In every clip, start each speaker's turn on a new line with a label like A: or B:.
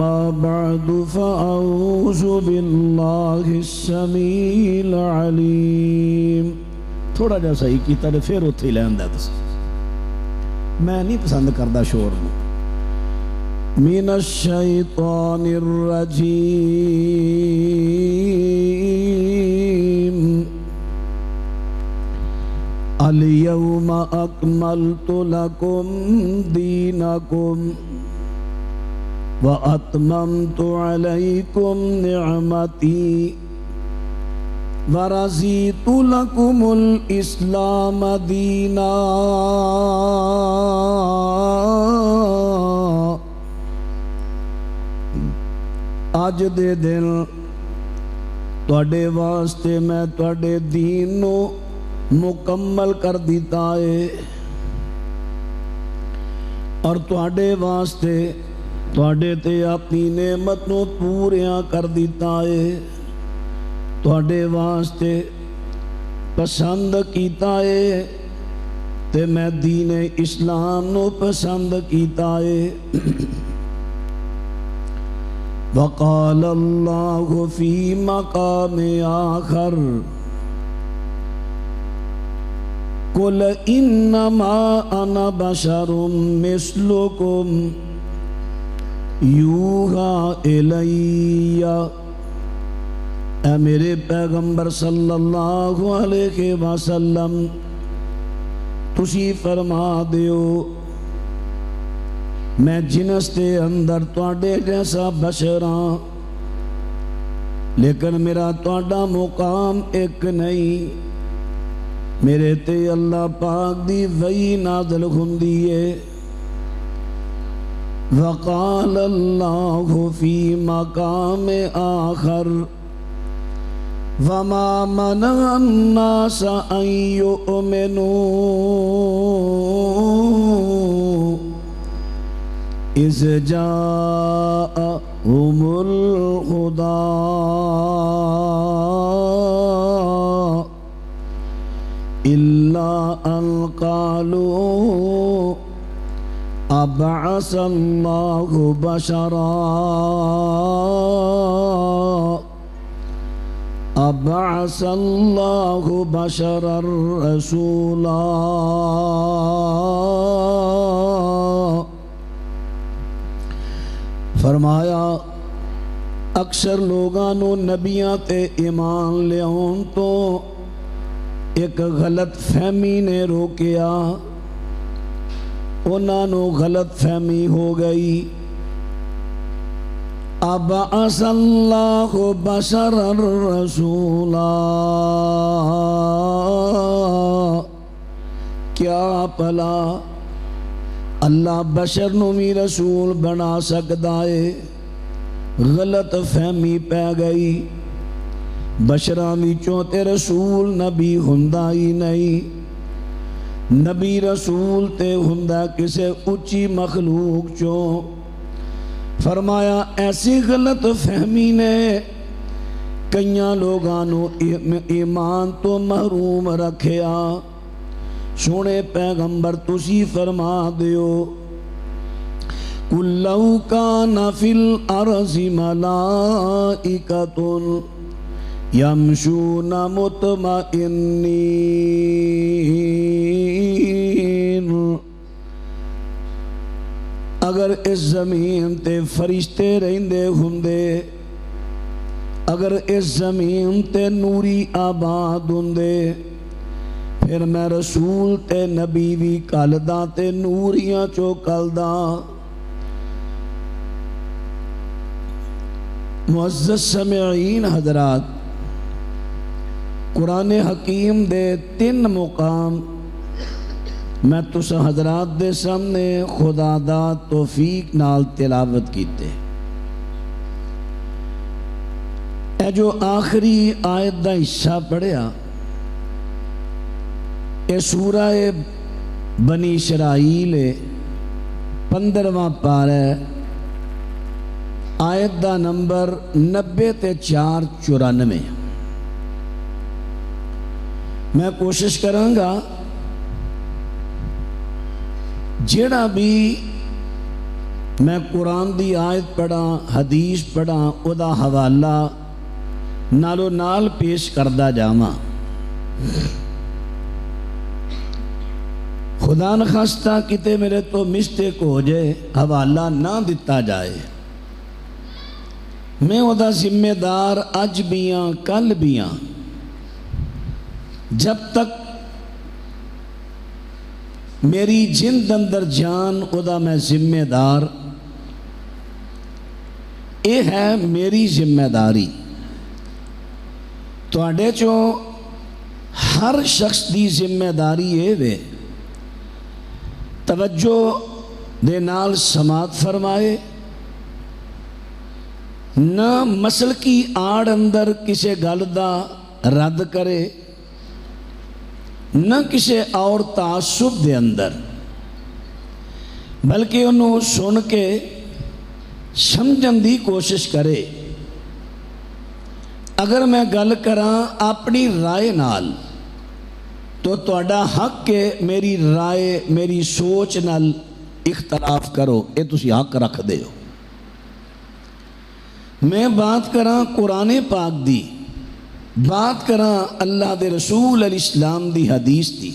A: أما بعد فأعوذ بالله السميع العليم. تھوڑا جا صحیح کیتا تے پھر اتھے ہی لیندا تس. میں نہیں پسند کردا شور نو. من الشیطان الرجیم. اليوم أكملت لكم دينكم وأتممت عليكم نعمتي ورضيت لكم الإسلام دينا. آج دے دن تواڈے واسطے میں تواڈے دین نو مکمل کر دیتا ہے اور تواڈے واسطے تواڈے تے اپنی نعمت نو پوریاں کر دیتا ہے. تواڈے واسطے پسند کیتا ہے تے میں دین اسلام نو پسند کیتا ہے. وقال اللہ فی مقام آخر قل انما انا بشر مثلکم یوحی الی. اے میرے پیغمبر صلی اللہ علیہ وسلم تسی فرما دیو میں جنس دے اندر تواڈے جیسا بشر ہاں لیکن میرا تواڈا مقام ایک نہیں. میرے تے اللہ پاک دی وحی نازل ہوندی ہے. وقال اللہ فی مقام آخر وما منع الناس ان یؤمنوا اذ جاءهم الہدی إلا أن قالوا أبعث الله بشرا أبعث الله بشرا رسولا. فرمایا اکثر لوگانو نبیاں تے ایمان لیاؤں تو ایک غلط فہمی نے روکیا. انہاں نو غلط فہمی ہو گئی. ابعث اللہ بشرا رسولا. کیا پلا اللہ بشر نو بھی رسول بنا سکدا ہے؟ غلط فہمی پہ گئی. بشراں وچوں تے رسول نبی ہوندا ہی نہیں. نبی رسول تے ہوندا کسے اچھی مخلوق چوں. فرمایا ایسی غلط فہمی نے کئیاں لوگانو ایمان تو محروم رکھیا. سونے پیغمبر تسی فرما دیو قُلْ لَوْ كَانَ فِي الْأَرْضِ مَلَائِكَةٌ یمشون مطمئنین. اگر اس زمین تے فرشتے رہندے ہوندے، اگر اس زمین تے نوری آباد ہوندے، پھر میں رسول تے نبی بھی کالدہ تے نوریاں چو کالدہ. معزز سمعین حضرات، قرآن حکیم دے 3 مقام میں تسا حضرات دے سامنے خدا دا توفیق نال تلاوت کیتے. اے جو آخری آیت دا حصہ پڑھیا اے سورہ بنی اسرائیل 15واں پارہ آیت دا نمبر 90-4-94. میں کوشش کراں گا جیڑا بھی میں قرآن دی آیت پڑھا، حدیث پڑھا، او دا حوالہ نالو نال پیش کردہ جاواں۔ خدا نخواستہ کتے میرے تو مسٹیک ہو جائے، حوالہ نہ دیتا جائے، میں او دا ذمہ دار اج بیاں کل بیاں، جب تک میری جند اندر جان او دا میں ذمہ دار، اے ہے میری ذمہ داری۔ تواڈے چوں ہر شخص دی ذمہ داری اے وے توجہ دے نال سماعت فرمائے، نہ مسل کی آڑ اندر کسے گل دا رد کرے، نہ کسے اور تعصب دے اندر، بلکہ انہوں سن کے سمجھن دی کوشش کرے۔ اگر میں گل کراں اپنی رائے نال تو تہاڈا حق ہے میری رائے میری سوچ نال اختلاف کرو، اے تسی حق رکھ دے ہو۔ میں بات کراں قرآن پاک دی، بات کراں اللہ دے رسول علیہ السلام دی حدیث دی،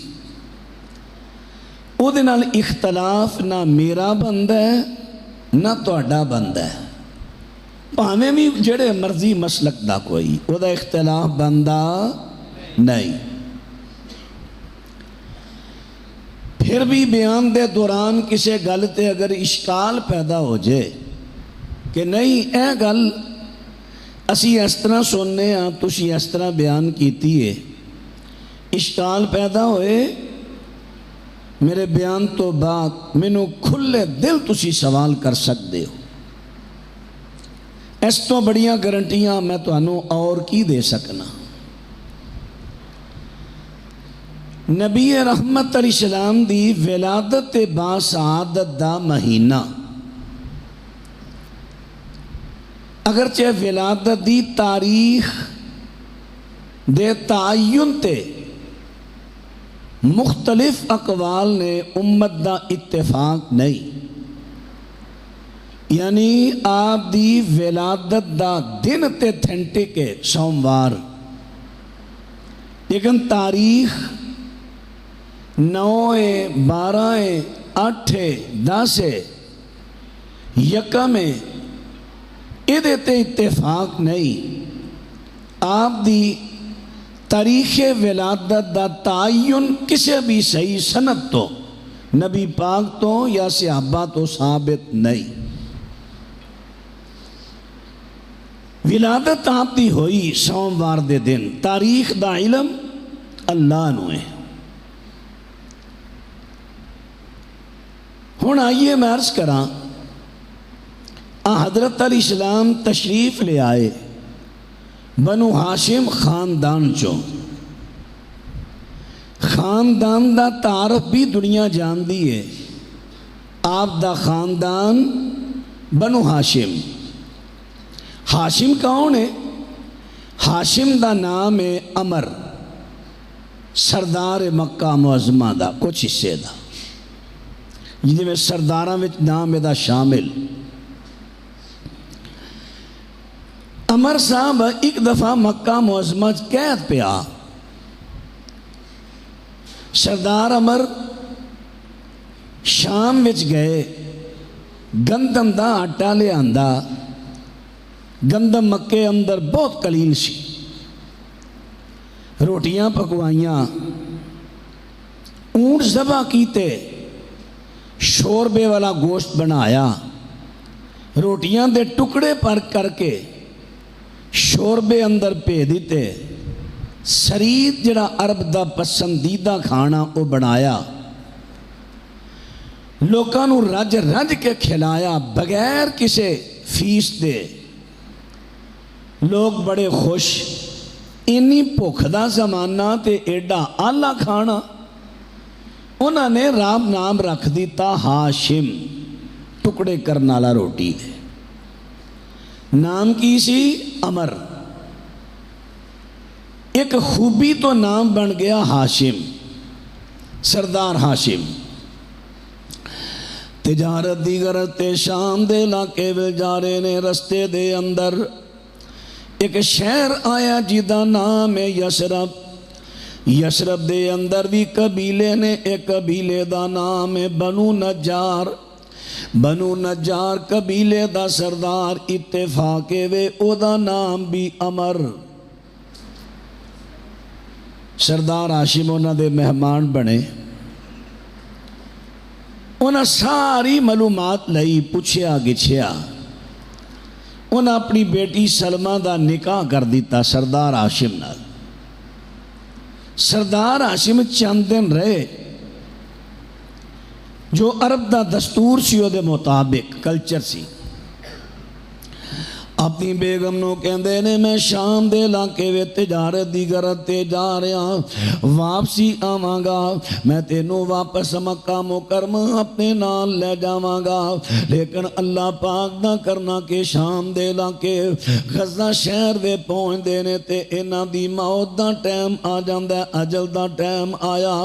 A: او دے نال اختلاف نہ میرا بندہ ہے نہ تہاڈا بندہ ہے، پاویں بھی جڑے مرضی مسلک دا کوئی او دا اختلاف بندہ نہیں۔ پھر بھی بیان دے دوران کسے گل تے اگر اشکال پیدا ہو جائے کہ نہیں اے گل اسی اس طرح سننے ہاں تسی اس طرح بیان کیتی ہے، اشکال پیدا ہوئے، میرے بیان تو بعد مینوں کھلے دل تسی سوال کر سکتے ہو۔ اس تو بڑیاں گارنٹیاں میں تانوں اور کی دے سکنا۔ نبی رحمت علیہ السلام دی ولادت با سعادت دا مہینہ، اگرچہ ولادت دی تاریخ دے تعین تے مختلف اقوال نے امت دا اتفاق نہیں، یعنی آپ دی ولادت دا دن تے تھنٹے کے سوموار، لیکن تاریخ 9 12 8 10 یکم ادھے تے اتفاق نہیں۔ آپ دی تاریخ ولادت دا تعین کسے بھی صحیح سند تو نبی پاک تو یا صحابہ تو ثابت نہیں۔ ولادت آپ دی ہوئی سوموار دے دن، تاریخ دا علم اللہ نو ہے۔ ہن آئیے میں عرض کراں، حضرت علیہ السلام تشریف لے آئے بنو ہاشم خاندان چوں، خاندان دا تعارف بھی دنیا جان دی ہے، آپ دا خاندان بنو ہاشم۔ ہاشم کون ہے؟ ہاشم دا نام ہے عمر، سردار مکہ معظمہ دا کچھ حصے دا، جنہیں میں سرداراں وچ نام دا شامل۔ عمر صاحب ایک دفعہ مکہ معظمہ قید پہ آ، سردار عمر شام وچ گئے، گندم دا آٹا لے آندا، گندم مکے اندر بہت قلیل سی، روٹیاں پکوائیاں، اونٹ ذبح کیتے، شوربے والا گوشت بنایا، روٹیاں دے ٹکڑے پر کر کے شوربے اندر پہ دیتے، سرید جڑا عرب دا پسندیدہ کھانا وہ بنایا، لوکاں نو رج رج کے کھلایا بغیر کسے فیس دے، لوگ بڑے خوش، اینی بھوک دا زمانہ تے ایڈا آلہ کھانا، انہوں نے رام نام رکھ دیتا ہاشم، ٹکڑے کرنا والا روٹی دے، نام کی سی عمر، ایک خوبی تو نام بن گیا ہاشم، سردار ہاشم۔ تجارت دی غرض تے شام دے علاقے وچ جا رہے نے. رستے دے اندر ایک شہر آیا جدا نام ہے یثرب. یثرب دے اندر بھی قبیلے نے. ایک قبیلے دا نام ہے بنو نجار. بنو نجار قبیلے دا سردار اتفاق وے او دا نام بھی عمر. سردار ہاشم انہاں دے مہمان بنے. انہاں ساری معلومات لئی, پوچھیا گچھیا. انہاں اپنی بیٹی سلمہ دا نکاح کر دیتا سردار ہاشم نال. سردار ہاشم چند دن رہے. جو عرب دا دستور سی او دے مطابق کلچر سی. اپنی بیگم نو کہندے نے میں شام دے علاقے وچ تجارت دی غرض تے جا رہا, واپسی آواں گا. میں تینوں واپس مکہ مکرمہ اپنے نال لے جاواں گا. لیکن اللہ پاک دا کرنا کہ شام دے علاقے غزہ شہر دے پہنچ دے نے تے انہاں دی موت دا ٹائم آ جاندا ہے. اجل دا ٹائم آیا,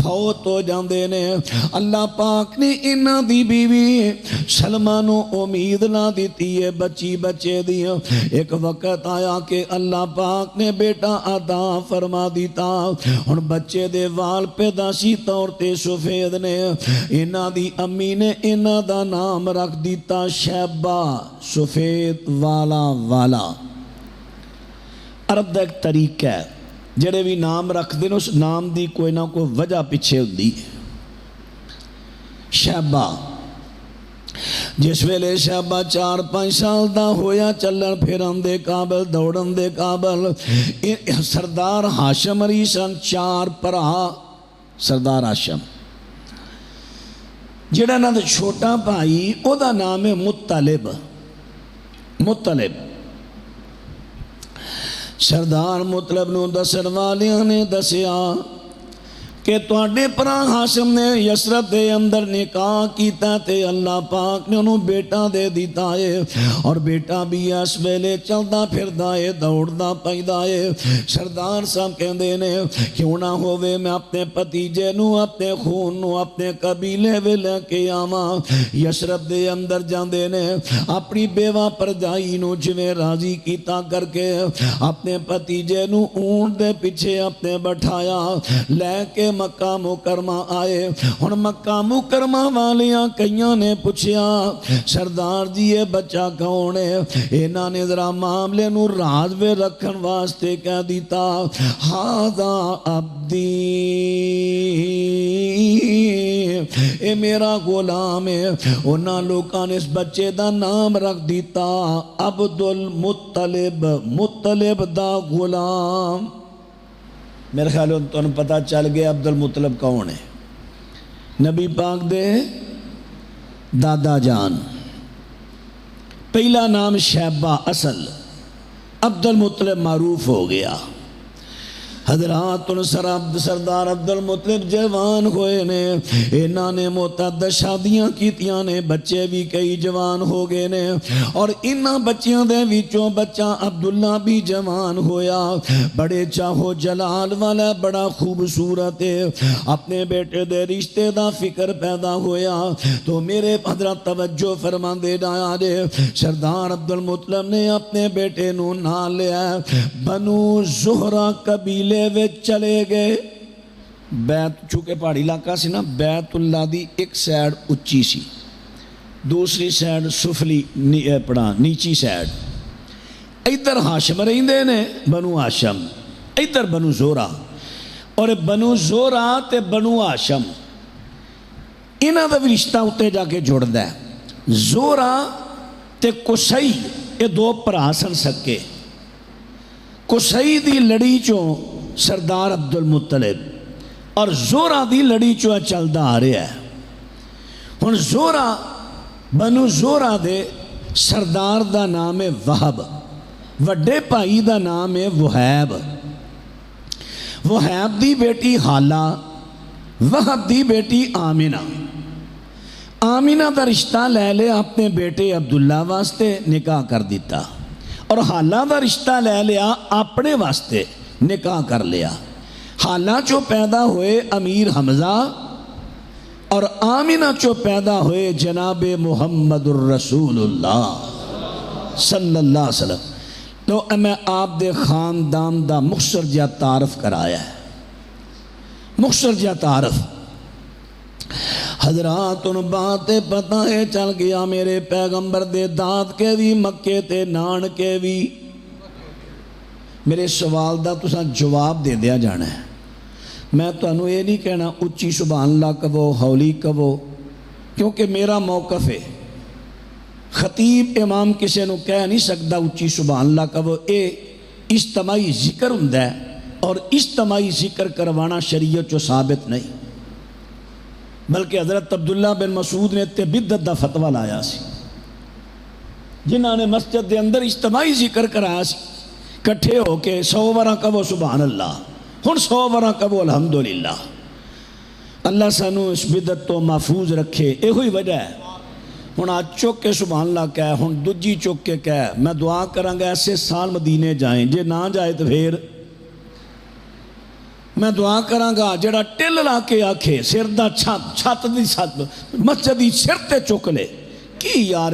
A: فوت ہو جاندے نے. اللہ پاک نے انہاں دی بیوی سلمہ نو امید نہ دتی ہے بچی بچے دیا. ایک وقت آیا کہ اللہ پاک نے بیٹا عطا فرما دیتا. ہن بچے دے وال پیداشی طور تے سفید نے. انہاں دی امی نے انہاں دا نام رکھ دیتا شیبہ, سفید والا والا. عرب دا ایک طریقہ ہے, جڑے بھی نام رکھ دے اس نام دی کوئی نہ کوئی وجہ پیچھے ہوندی. شیبہ جس ویلے شیبہ 4-5 سال دا ہویا, چلن پھرن دے قابل, دوڑن دے قابل. سردار ہاشم علی سن 4 بھرا. سردار ہاشم جڑا نہ دا چھوٹا بھائی او دا نام ہے مطلب. مطلب سردار مطلب نو دسن والیاں نے دسیا کہ تواڈے پرا ہاشم نے یثرب دے اندر نکاح کیتا تے اللہ پاک نے انہوں بیٹا دے دیتا ہے. اور بیٹا بھی اس ویلے چلدا پھردا ہے, دوڑدا پیدا ہے. سردار صاحب کہندے نے کیوں نہ ہووے میں اپنے پتیجے نو, اپنے خون نو, اپنے قبیلے وچ لے کے آواں. یثرب دے اندر جاندے نے, اپنی بیوہ پرجائی نو جویں راضی کیتا کر کے اپنے پتیجے نو اونٹ دے پیچھے اپنے بٹھایا, لے کے مکہ مکرمہ آئے. ہن مکہ مکرمہ والیاں کئیاں نے پوچھیا سردار جی یہ بچہ کون ہے؟ انہاں نے ذرا معاملے نو راز وے رکھن واسطے کہہ دیتا ہاذا عبدی, اے میرا غلام ہے. انہاں لوکاں نے اس بچے دا نام رکھ دیتا عبد المطلب, مطلب دا غلام. میرے خیال تو پتہ چل گیا عبد المطلب کون ہے. نبی پاک دے دادا جان. پہلا نام شیبہ اصل, عبد المطلب معروف ہو گیا. حضرات سردار عبد المطلب جوان ہوئے نے. انہاں نے متعدد شادیاں کیتیاں نے, بچے بھی کئی جوان ہو گئے نے. اور انہاں بچیاں دے وچوں بچہ عبداللہ بھی جوان ہویا. بڑے چاہو جلال والا, بڑا خوبصورت ہے. اپنے بیٹے دے رشتے دا فکر پیدا ہویا تو میرے حضرت توجہ فرما دے جایا دے. سردار عبد المطلب نے اپنے بیٹے نو نال لیا. بنو زہرہ قبیلے وچ چلے گئے. بیت چونکہ پہاڑی علاقہ سی نا, بیت اللہ دی ایک سائیڈ اچھی سی, دوسری سائیڈ سفلی نیچی سائیڈ. ادھر ہاشم رہندے نے بنو ہاشم, ادھر بنو زہرہ. اور بنو زہرہ تے بنو ہاشم انہاں دا بھی رشتہ اتے جا کے جڑدا ہے. زہرہ تے قصی یہ 2 بھرا سن سکے. قصی دی لڑی چوں سردار عبد المطلب اور زہرہ دی لڑی چوں چلدا آ رہا ہے. ہن زہرہ بنو زہرہ دے سردار دا نام ہے وہب, وڈے بھائی دا نام ہے وہیب. وہیب دی بیٹی حالہ, وہب دی بیٹی آمنہ. آمنہ دا رشتہ لے لے اپنے بیٹے عبداللہ واسطے نکاح کر دیتا, اور حالہ دا رشتہ لے لیا اپنے واسطے نکاح کر لیا. حالہ چو پیدا ہوئے امیر حمزہ, اور آمینہ چو پیدا ہوئے جناب محمد الرسول اللہ صلی اللہ علیہ وسلم. تو میں آپ دے خاندان دا مختصر جا تعارف کرایا ہے. مختصر جا تعارف حضرات ان باتیں پتہ ہے چل گیا میرے پیغمبر دے داد کے بھی مکے تے نان کے بھی. میرے سوال دا تساں جواب دے دیا جانا ہے. میں تو انہوں یہ نہیں کہنا اچھی سبحان اللہ کہو ہولی کہو, کیونکہ میرا موقف ہے. خطیب امام کسی نو کہہ نہیں سکتا اچھی سبحان اللہ کہو. اے اجتماعی ذکر ہوندا ہے اور اجتماعی ذکر کروانا شریعت جو ثابت نہیں, بلکہ حضرت عبداللہ بن مسعود نے تے بدعت دا فتویٰ لایا سی. جنہاں نے مسجد دے اندر اجتماعی ذکر کرایا سی کٹھے ہو کے 100 وراں کہو سبحان اللہ, ہن 100 وراں کہو الحمدللہ. اللہ سانو اس بدعت تو محفوظ رکھے. یہ ہوئی وجہ ہے ہن آج چک کے سبحان اللہ کہہ, ہن دجی چک کے کہہ. میں دعا کروں گا ایسے سال مدینے جائیں, جے نہ جائے تو پھر میں دعا کراں گا جڑا ٹل لا کے آکھے سر دا چھت دی چھت مسجد دی سر تے چک لے کی یار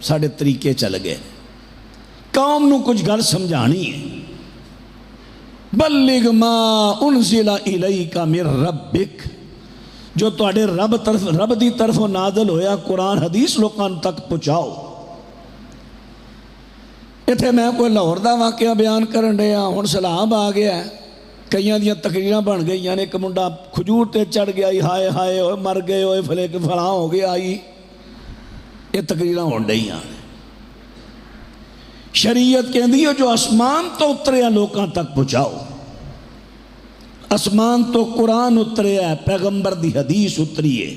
A: ساڑے طریقے چل گئے. قوم نو کچھ گل سمجھانی ہے. بلغ ما انزل الیک من ربک, جو تواڈے رب دی طرف نازل ہویا قرآن حدیث لوکاں تک پہنچاؤ. ایتھے میں کوئی لاہور دا واقعہ بیان کرن ڈیا, ہن سلام آ گیا ہے, کئیاں دیاں تقریراں بن گئی. یعنی ایک منڈا کھجور تے چڑھ گیا, ہائے ہائے اوے مر گئے, اوے فلے کے فلاں ہو گیا. یہ تقریراں ہون ڈیاں. شریعت کہندی ہے جو آسمان تو اتریا لوکاں تک پہنچاؤ. آسمان تو قرآن اتریا ہے, پیغمبر دی حدیث اتری ہے,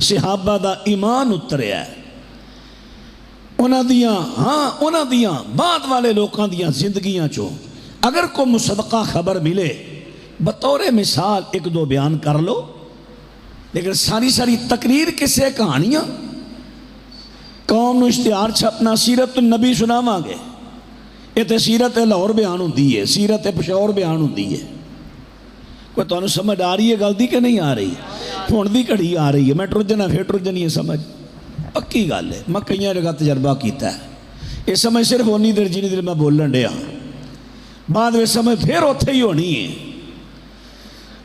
A: صحابہ دا ایمان اتریا ہے. انہاں دیاں بعد والے لوکاں دیاں زندگیاں چوں اگر کو مصدقہ خبر ملے بطور مثال ایک دو بیان کر لو, لیکن ساری تقریر کسے کہانیاں. قوم نو اشتہار چھپنا سیرت النبی سناواں گے, یہ تے سیرت لاہور بیان ہوندی ہے, سیرت پشاور بیان ہوندی ہے. کوئی تانوں سمجھ آ رہی ہے گل دی کہ نہیں آ رہی؟ ہن دی گھڑی آ رہی ہے. میں ٹر جنا پھر ٹر جنی ہے سمجھ, پکی گل ہے. میں کئی جگہ تجربہ کیتا ہے. یہ سمجھ صرف اونی دیر جنی دیر میں بولن ڈیا, بعد میں سمجھ پھر اوتھے ہی ہونی ہے.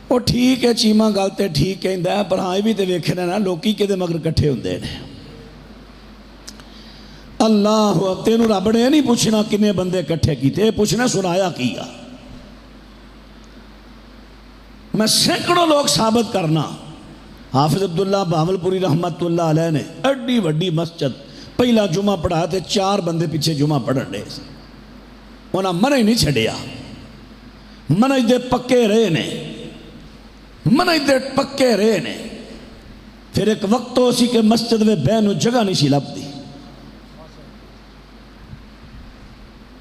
A: وہ ٹھیک ہے چیمہ گل تے ٹھیک کہندا ہے, پر ہاں یہ بھی تے ویکھنا نا لوکی کدے مگر کٹھے ہوندے نے. اللہ تینوں رب نے نہیں پوچھنا کنے بندے کٹھے کیتے, پوچھنا سنایا کیا. میں سینکڑوں لوگ ثابت کرنا. حافظ عبداللہ بہاولپوری رحمت اللہ علیہ نے ایڈی وڈی مسجد پہلا جمعہ پڑھا تے 4 بندے پیچھے جمعہ پڑھن دے. انہاں منع نہیں چھڑیا, منج دے پکے رہے نے, منج دے پکے رہے نے. پھر ایک وقت ہو سی کہ مسجد میں بہنوں جگہ نہیں سی لبدی.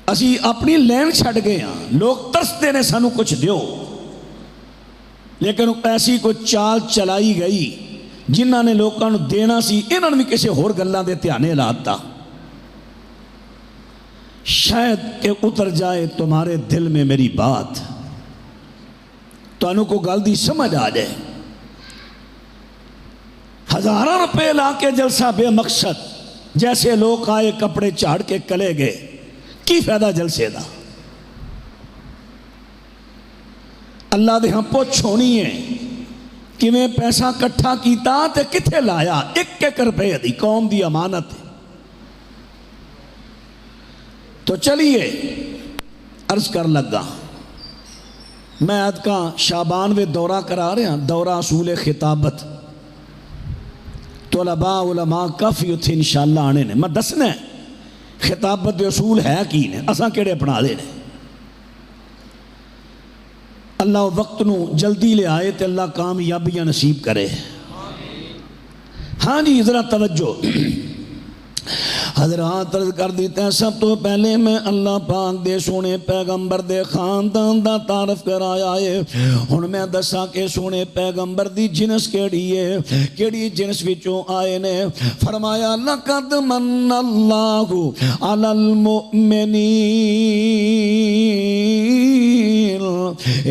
A: اسی اپنی لین چھڑ گئے ہاں, لوگ ترستے نے سانو کچھ دیو, لیکن ایسی کوئی چال چلائی گئی جنہاں نے لوگاں نو دینا سی, انہاں نے بھی کسی ہور گلاں دے دھیانے لاتا. شاید کہ اتر جائے تمہارے دل میں میری بات, تو انہوں کو گل دی سمجھ آ جائے. 1000 روپے لا کے جلسہ بے مقصد, جیسے لوگ آئے کپڑے چاڑ کے کلے گئے, کی فائدہ جلسے دا؟ اللہ دے ہم پوچھ ہونی ہے کہ میں پیسہ کٹھا کیتا تے کتھے لایا. 1 روپے دی قوم دی امانت ہے. تو چلیے عرض کر لگا, میں آج کا شعبان میں دورہ کرا رہے ہیں, دورہ اصول خطابت. طلباء علماء کافی اتھے انشاءاللہ آنے نے. میں دسنا ہے خطابت دے اصول ہے کی نے, اساں کیڑے اپنا دے نے. اللہ وقت نو جلدی لے آئے تے اللہ کامیابیاں نصیب کرے. ہاں جی ذرا توجہ. حضرات عرض کر دیتے ہیں سب تو پہلے میں اللہ پاک دے سونے پیغمبر دے خاندان دا تعارف کرایا ہے. ہن میں دسا کہ سونے پیغمبر دی جنس کیڑی ہے, کیڑی جنس وچوں آئے نے. فرمایا لقد من اللہ علی المؤمنین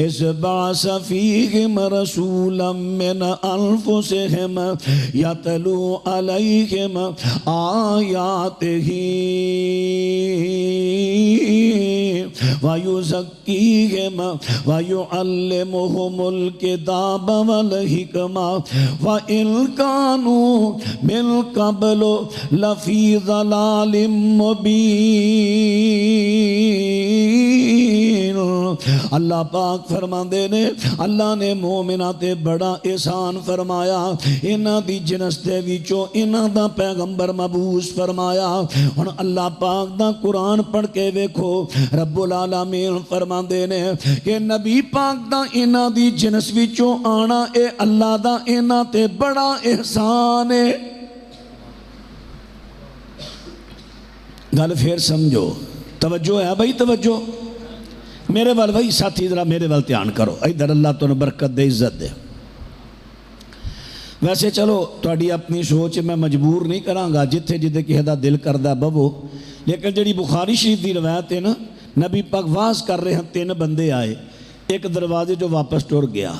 A: اذ بعث فیہم رسولا من انفسہم یتلو علیہم آیاتہ وَيُزَكِّيهِمْ وَيُعَلِّمُهُمُ الْكِتَابَ وَالْحِكْمَةَ وَإِنْ كَانُوا مِنْ قَبْلُ لَفِي ضَلَالٍ مُبِينٍ۔ اللہ پاک فرماندے نے اللہ نے مومنہ تے بڑا احسان فرمایا، انہاں دی جنس دے وچوں انہاں دا پیغمبر مبعوث فرمایا۔ ہن اللہ پاک دا قرآن پڑھ کے ویکھو، رب العالمین فرماندے نے کہ نبی پاک دا انہاں دی جنس وچوں آنا اے اللہ دا انہاں تے بڑا احسان ہے۔ گل پھر سمجھو، توجہ ہے بھائی، توجہ میرے وال بھائی ساتھی ذرا میرے وال دھیان کرو، ادھر اللہ تو برکت دے، عزت دے۔ ویسے چلو تہاڈی اپنی سوچ میں مجبور نہیں کراں گا، جتھے جتھے کسی دا دل کردہ بہو، لیکن جڑی بخاری شریف دی روایت ہے نا، نبی پاک واز کر رہے ہیں، 3 بندے آئے، ایک دروازے جو واپس ٹر گیا،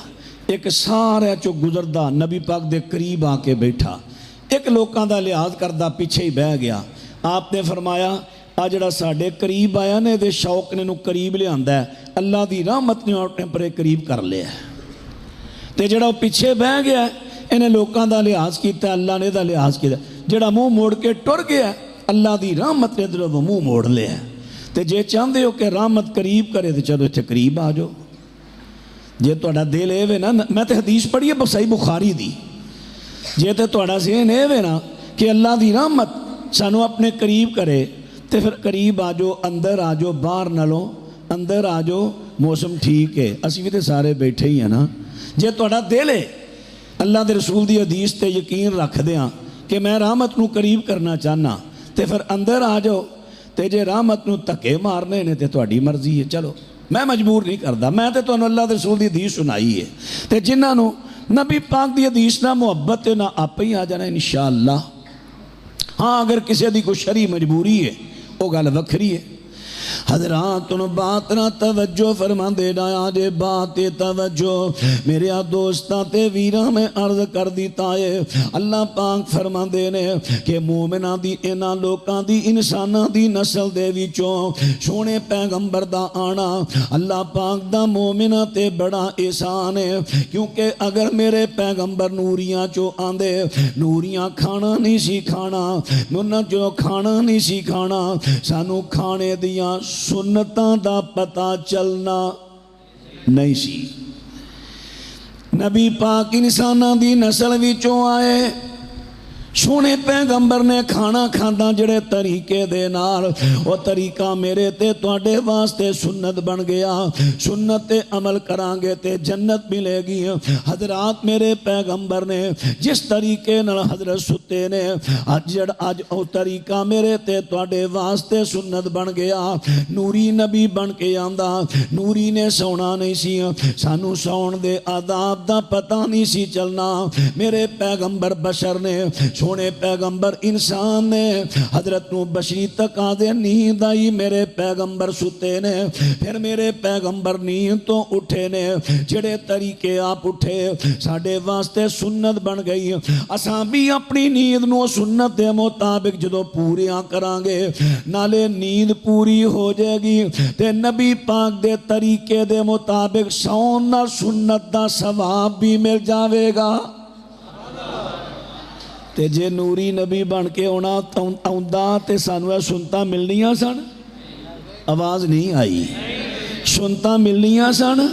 A: ایک سارے چو گزردہ نبی پاک دے قریب آ کے بیٹھا، ایک لوکاں دا لحاظ کردہ پیچھے ہی بہ گیا۔ آپ نے فرمایا آ جڑا ساڈے قریب آیا نے دے شوق نے نو قریب لے آندا ہے، اللہ دی رحمت نے اپنے پرے قریب کر لیا ہے، تے جڑا پیچھے بہ گیا ہے انہیں لوکاں دا لحاظ کیتا، اللہ نے دا لحاظ کیتا، جڑا منہ موڑ کے ٹر گیا ہے اللہ دی رحمت نے دلوں منہ موڑ لیا ہے۔ تے جے چاہندے ہو کہ رحمت قریب کرے تو چلو اتنے قریب آ جاؤ، جے تہاڈا دل اے وے نا، میں تے حدیث پڑھی ہے صحیح بخاری دی، جے تے تہاڈا ذہن اے وے نا کہ اللہ دی رحمت سانو اپنے قریب کرے تے پھر قریب آ جاؤ، اندر آ جاؤ، باہر نہ لو، اندر آ جاؤ، موسم ٹھیک ہے، اسی بھی تے سارے بیٹھے ہی ہیں نا۔ جے تہاڈا دل ہے اللہ دے رسول دی حدیث تے یقین رکھ دیاں کہ میں رحمت نو قریب کرنا چاہنا تے پھر اندر آ جاؤ، تے جے رحمت نو تکے مارنے نے تے تہاڈی مرضی ہے، چلو میں مجبور نہیں کردا، میں تے تانوں اللہ دے رسول دی حدیث سنائی ہے، تے جنہاں نو نبی پاک دی حدیث نہ محبت تے نہ آپ ہی آ جانا انشاءاللہ۔ ہاں اگر کسی دی کوئی شرعی مجبوری ہے وہ گل وکھری ہے۔ حضرات ان بات نہ توجہ فرما دے ڈایا جے بات توجہ میرے دوستاں تے ویراں میں عرض کر دیتا ہے، اللہ پاک فرما دے نے کہ مومناں دی انہاں لوکاں دی انساناں دی نسل دے وچوں سونے پیغمبر دا آنا اللہ پاک دا مومناں تے بڑا احسان ہے، کیونکہ اگر میرے پیغمبر نوریاں چو آندے، نوریاں کھانا نہیں سی کھانا، نونہ جو کھانا نہیں سی کھانا، سانو کھانے دیاں سنتاں دا پتہ چلنا نہیں سی۔ نبی پاک انساناں دی نسل وچوں آئے، سونے پیغمبر نے کھانا کھاندہ جڑے طریقے دے نال، وہ طریقہ میرے تے تواڈے واسطے سنت بن گیا، سنت تے عمل کرانگے تے جنت ملے گی۔ حضرات میرے پیغمبر نے جس طریقے نال حضرت ستے نے اج او طریقہ میرے تے تواڈے واسطے سنت بن گیا۔ نوری نبی بن کے آندا، نوری نے سونا نہیں سی، سانو سون دے آداب دا پتہ نہیں سی چلنا۔ میرے پیغمبر بشر نے، سونے پیغمبر انسان نے، حضرت نو بشری تکا دے نیند آئی، میرے پیغمبر ستے نے، پھر میرے پیغمبر نیند تو اٹھے نے، جڑے طریقے آپ اٹھے ساڑھے واسطے سنت بن گئی۔ اساں بھی اپنی نیند نو سنت دے مطابق جدو پوریاں کرانگے نالے نیند پوری ہو جائے گی تے نبی پاک دے طریقے دے مطابق سون نہ سنت دا ثواب بھی مل جاوے گا۔ تے جے نوری نبی بن کے آؤندا تے سانو سنتا ملنیاں سن، آواز نہیں آئی، سنتا ملنیاں سن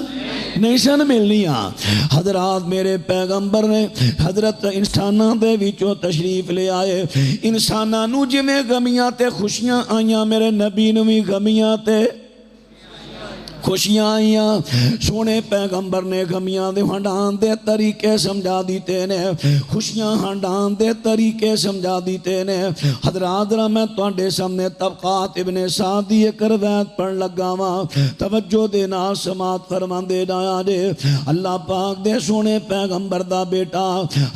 A: نہیں سن ملنیاں۔ حضرات میرے پیغمبر نے حضرت انساناں دے وچوں تشریف لے آئے، انساناں نو جویں غمیاں تے خوشیاں آئیاں میرے نبی نو بھی غمیاں تے خوشیاں آئیاں۔ سونے پیغمبر نے غمیاں دے ہنڈان دے طریقے سمجھا دیتے نے، خوشیاں ہنڈان دے طریقے سمجھا دیتے نے۔ حضرات را میں تواڈے سامنے طبقات ابن سعد دی ایک روایت پڑھ لگا واں، توجہ دے نال سماعت فرماندے جایا جے۔ اللہ پاک دے سونے پیغمبر دا بیٹا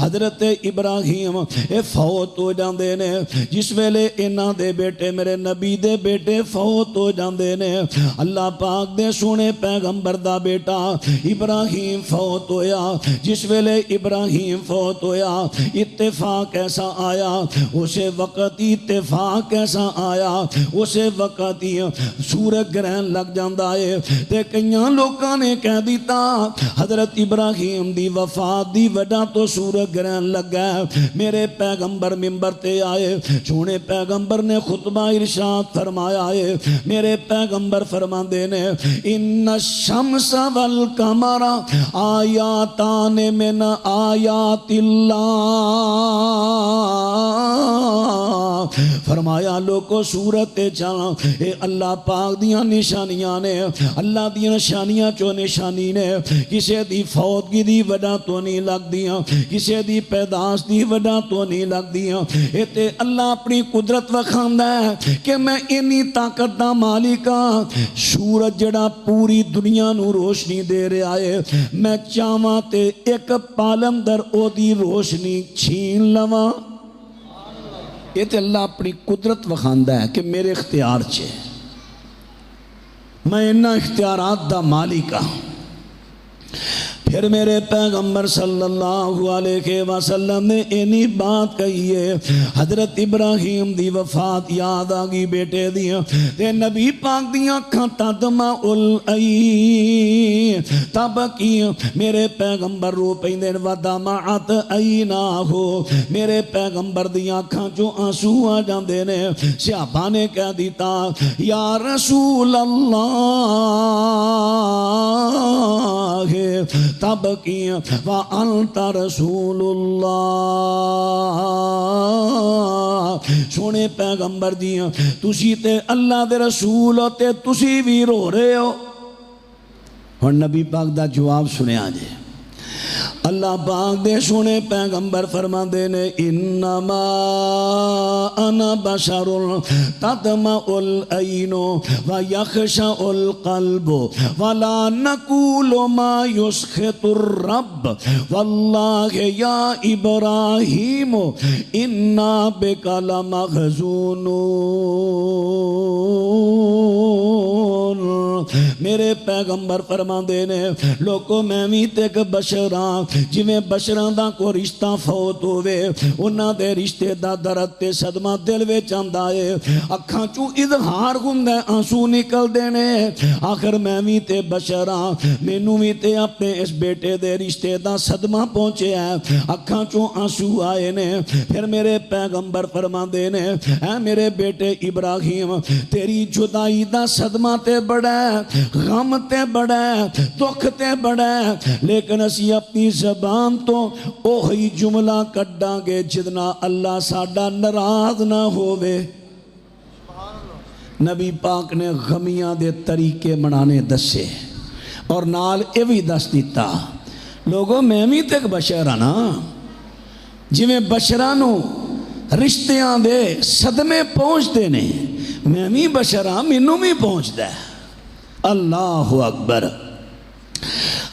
A: حضرت ابراہیم اے فوت ہو جاندے نے، جس ویلے انہاں دے بیٹے میرے نبی دے بیٹے فوت ہو جاندے نے، اللہ پاک دے سونے پیغمبر دا بیٹا ابراہیم فوت ہویا. جس ویلے ابراہیم فوت ہویا اتفاق ایسا آیا, اسے وقت ہی اتفاق ایسا آیا, اسے وقت ہی سورج گرہن لگ جاندہ ہے. تے کئیاں لوکاں نے کہہ دیتا حضرت ابراہیم دی وفات دی وجہ تو سورج گرہن لگ گئے. میرے پیغمبر منبر تے آئے, سونے پیغمبر نے خطبہ ارشاد فرمایا ہے. میرے پیغمبر فرماندے نے ان الشمس والقمر آیاتان من آیات اللہ. فرمایا لوگو سورت چاہاں اے اللہ پاک دیاں نشانیاں نے, اللہ دیاں نشانیاں چو نشانی نے. کسے دی فوتگی دی وجہ تو نہیں لگ دیاں, کسے دی پیداش دی وجہ تو نہیں لگ دیاں. اے تے اللہ اپنی قدرت وکھاندہ ہے کہ میں انی طاقت دا مالکاں. سورج جڑا پوری دنیا نو روشنی دے رہا ہے, میں چاہواں تے ایک پالم در او دی روشنی چھین لواں. یہ تے اللہ اپنی قدرت وکھاندہ ہے کہ میرے اختیار چھے, میں انہا اختیارات دا مالکاں. پھر میرے پیغمبر صلی اللہ علیہ وسلم نے اینی بات کہی ہے. حضرت ابراہیم دی وفات یاد آگی بیٹے دیا, تے نبی پاک دیاں کھاتا دماء العین تب کی. میرے پیغمبر رو پیندے ودمعت عیناہو, میرے پیغمبر دیاں کھاں جو آنسو آ جاندے نے. صحابہ نے کہہ دیتا یا رسول اللہ تب کی وَأَنْتَ رَسُولُ اللَّهِ. سونے پیغمبر دیاں تسی تے اللہ دے رسول ہوتے تسی بھی رو رہے ہو. اور نبی پاک دا جواب سنے آجے. اللہ پاک دے سونے پیغمبر فرما دے نے انما انا بشر تدمع العین ویخشع القلب ولا نقول ما یسخط الرب واللہ یا ابراہیم انا بک لمحزونون. میرے پیغمبر فرما دے نے لوگوں میں بھی تک بشراں جویں بشراں دا کو رشتہ فوت ہوئے انہاں دے رشتے دا درد تے صدمہ دل وچ آندا ہے. اکھاں چوں اظہار ہوندا ہے, آنسو نکل دینے. آخر میں بھی تے بشراں, مینوں بھی تے اپنے اس بیٹے دے رشتے دا صدمہ پہنچے ہے, اکھاں چوں آنسو آئے نے. پھر میرے پیغمبر فرما دے نے اے میرے بیٹے ابراہیم تیری جدائی دا صدمہ تے بڑا ہے, غم تے بڑا ہے, دکھ تے بڑا ہے, لیکن اسی اپنی زبان تو اوہی جملہ کڈاں گے جدنا اللہ ساڈا ناراض نہ ہووے. نبی پاک نے غمیاں دے طریقے منانے دسے اور نال اے بھی دس دیتا لوگوں میں بھی تک بشر نا جویں بشرانو رشتیاں دے صدمے پہنچتے نے, میں بھی بشراں مینوں بھی پہنچتا ہے. اللہ اکبر.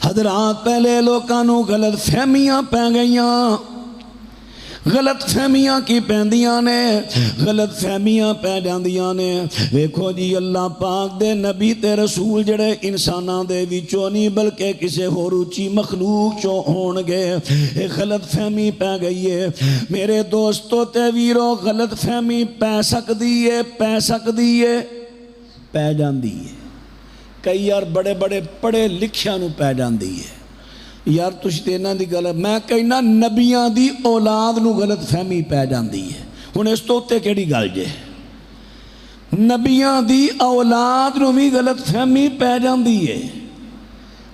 A: حضرات پہلے لوکانوں غلط فہمیاں پہ گئیاں, غلط فہمیاں کی پیندیاں نے, غلط فہمیاں پہ جاندیاں نے. ویکھو جی اللہ پاک دے نبی تے رسول جڑے انساناں دے وچوں نہیں بلکہ کسے ہور اونچی مخلوق چوں ہون گے. ایک غلط فہمی پہ گئی ہے میرے دوستو تے ویرو, غلط فہمی پہ سکدی ہے پہ جاندی ہے. کئی یار بڑے بڑے پڑھے لکھیاں نو پہ جاندی ہے. یار تُجھ دینا دی غلط, میں کہنا نبیاں دی اولاد نو غلط فہمی پہ جاندی ہے. ہن اس تو تے کیڑی گل جے, نبیاں دی اولاد نو بھی غلط فہمی پہ جاندی ہے.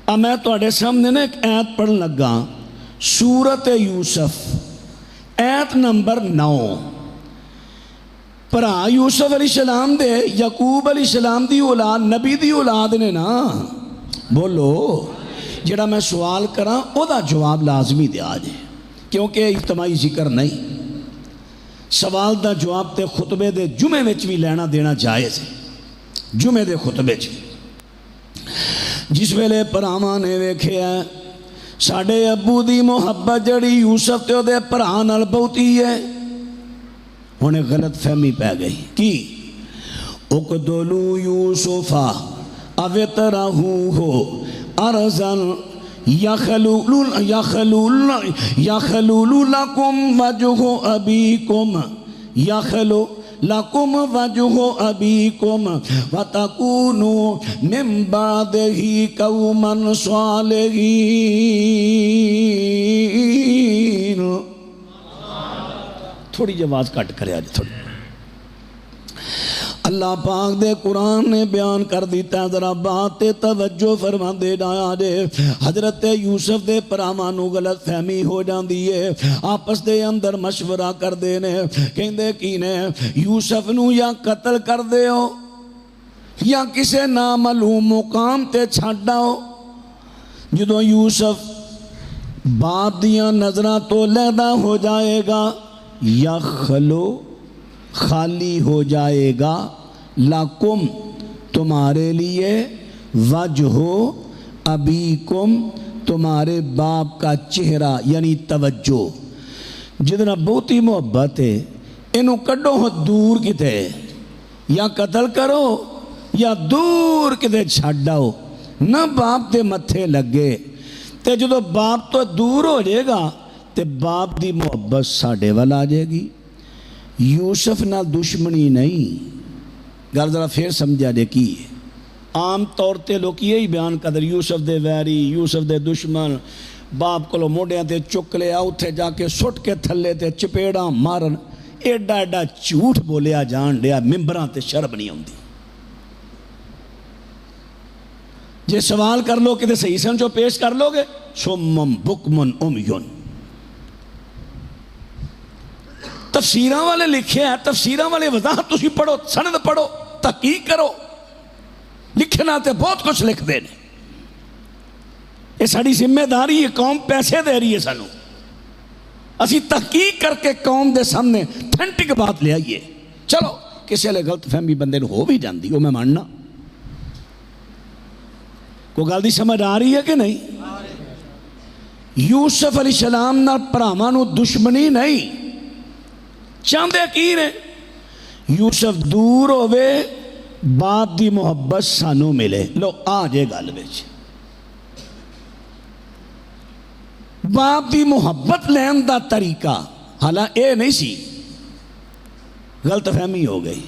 A: اب میں تواڈے سامنے نا ایک آیت پڑھن لگا سورۃ یوسف آیت نمبر 9. پرا یوسف علیہ السلام دے یعقوب علیہ السلام دی اولاد نبی دی اولاد نے نا. بولو جڑا میں سوال کراں او دا جواب لازمی دیا جے, کیونکہ اجتماعی ذکر نہیں. سوال دا جواب تے خطبے دے جمعے وچ بھی لینا دینا جائز ہے, جمعے دے خطبے چ. جس ویلے پراواں نے ویکھیا ساڈے ابو دی محبت جڑی یوسف تے او دے پرا نال بہتی ہے, انہیں غلط فہمی پہ گئی. کی اقتلوا یوسف اوترہو ارزن یخلول لکم وجہ ابیکم یخلو لکم وجہ ابیکم وتکونوا من بعدہ قوما صالحین. تھوڑی جی آواز کٹ کرے آج تھوڑی. اللہ پاک دے قرآن نے بیان کر دیتا ہے, ذرا بات توجہ فرما دے ڈایا جے. حضرت یوسف دے پرامانو غلط فہمی ہو جاندی ہے, آپس دے اندر مشورہ کر دینے کہندے کی نے یوسف نو یا قتل کر دے ہو یا کسے نامعلوم مقام تے چھڑا ہو. جدو یوسف باپ دیاں نظرہ تو لیدہ ہو جائے گا, یا خالی ہو جائے گا, لکم تمہارے لیے, وجہ ابیکم تمہارے باپ کا چہرہ یعنی توجہ. جتنا بہتی محبت ہے انہوں کڈو ہو دور کتے, یا قتل کرو یا دور کتے چھڑاؤ, نہ باپ دے متھے لگے. تے جدو باپ تو دور ہو جائے گا تے باپ دی محبت ساڑھے والا آ جائے گی. یوسف نہ دشمنی نہیں, گل ذرا پھر سمجھا دے کی عام طور تے لوگ یہی بیان قدر یوسف دے ویری, یوسف دے دشمن, باپ کو موڈیاں تے چک لیا, اتھے جا کے سٹ کے تھلے تے چپیڑاں مارن. ایڈا ایڈا جھوٹ بولیا جان دیا, ممبراں تے شرم نہیں ہوندی. جے سوال کر لو کہ صحیح سمجھو پیش کر لو گے, سمم بکمن امیون. تفسیران والے لکھے ہیں, تفسیران والے وضاحت تسی پڑھو, سند پڑھو, تحقیق کرو. لکھنا تے بہت کچھ لکھ دے. یہ ساری ذمہ داری ہے, قوم پیسے دے رہی ہے سانو, اسی تحقیق کر کے قوم دے سامنے تھنٹک بات لے آئیے. چلو کسی لئے غلط فہمی بندے ہو بھی جاندی ہو, میں ماننا. کوئی گل دی سمجھ آ رہی ہے کہ نہیں؟ یوسف علیہ السلام نہ پرامانو دشمنی نہیں چاندے کی نے, یوسف دور ہوئے باپ دی محبت سانو ملے. لو آجے گل بچ باپ دی محبت لین دا طریقہ حالا اے نہیں سی, غلط فہمی ہو گئی.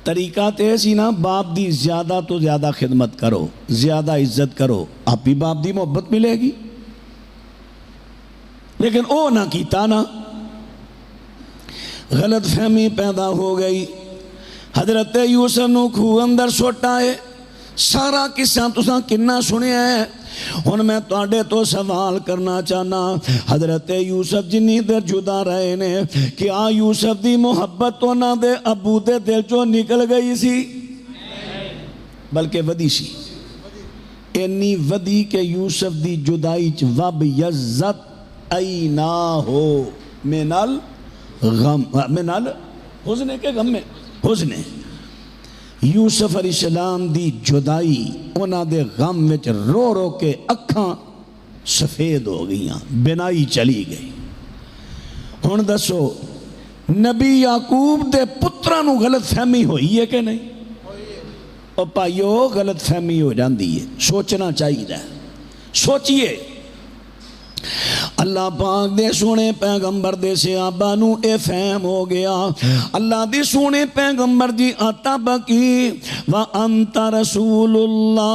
A: طریقہ تے سی نا, باپ دی زیادہ تو زیادہ خدمت کرو, زیادہ عزت کرو, آپ بھی باپ دی محبت ملے گی. لیکن او نہ کیتا نا, غلط فہمی پیدا ہو گئی. حضرت یوسف نو کھو اندر سوٹا ہے. سارا قصہ تساں کنہ سنے ہے. ہن میں تواڈے تو سوال کرنا چاہنا, حضرت یوسف جنی دیر جدا رہے نے, کیا یوسف دی محبت تو نہ دے ابو دے دل چو نکل گئی سی؟ بلکہ ودی سی, اینی ودی کہ یوسف دی جدائی چ وب یزت اینا ہو منال غم, منال حزن کے غم میں حزن. یوسف علیہ السلام دی جدائی انہاں دے غم وچ رو رو کے اکھاں سفید ہو گئیاں, بنائی چلی گئی. ہن دسو نبی یعقوب دے پتراں نو غلط فہمی ہوئی ہے کہ نہیں؟ او پائیو غلط فہمی ہو جاندی ہے, سوچنا چاہیے. سوچئے اللہ پاک دے سونے پیغمبر دے صحابہ نو اے فہم ہو گیا. اللہ دے سونے پیغمبر دی آتا بکی وَأَنْتَ رَسُولُ اللَّهِ,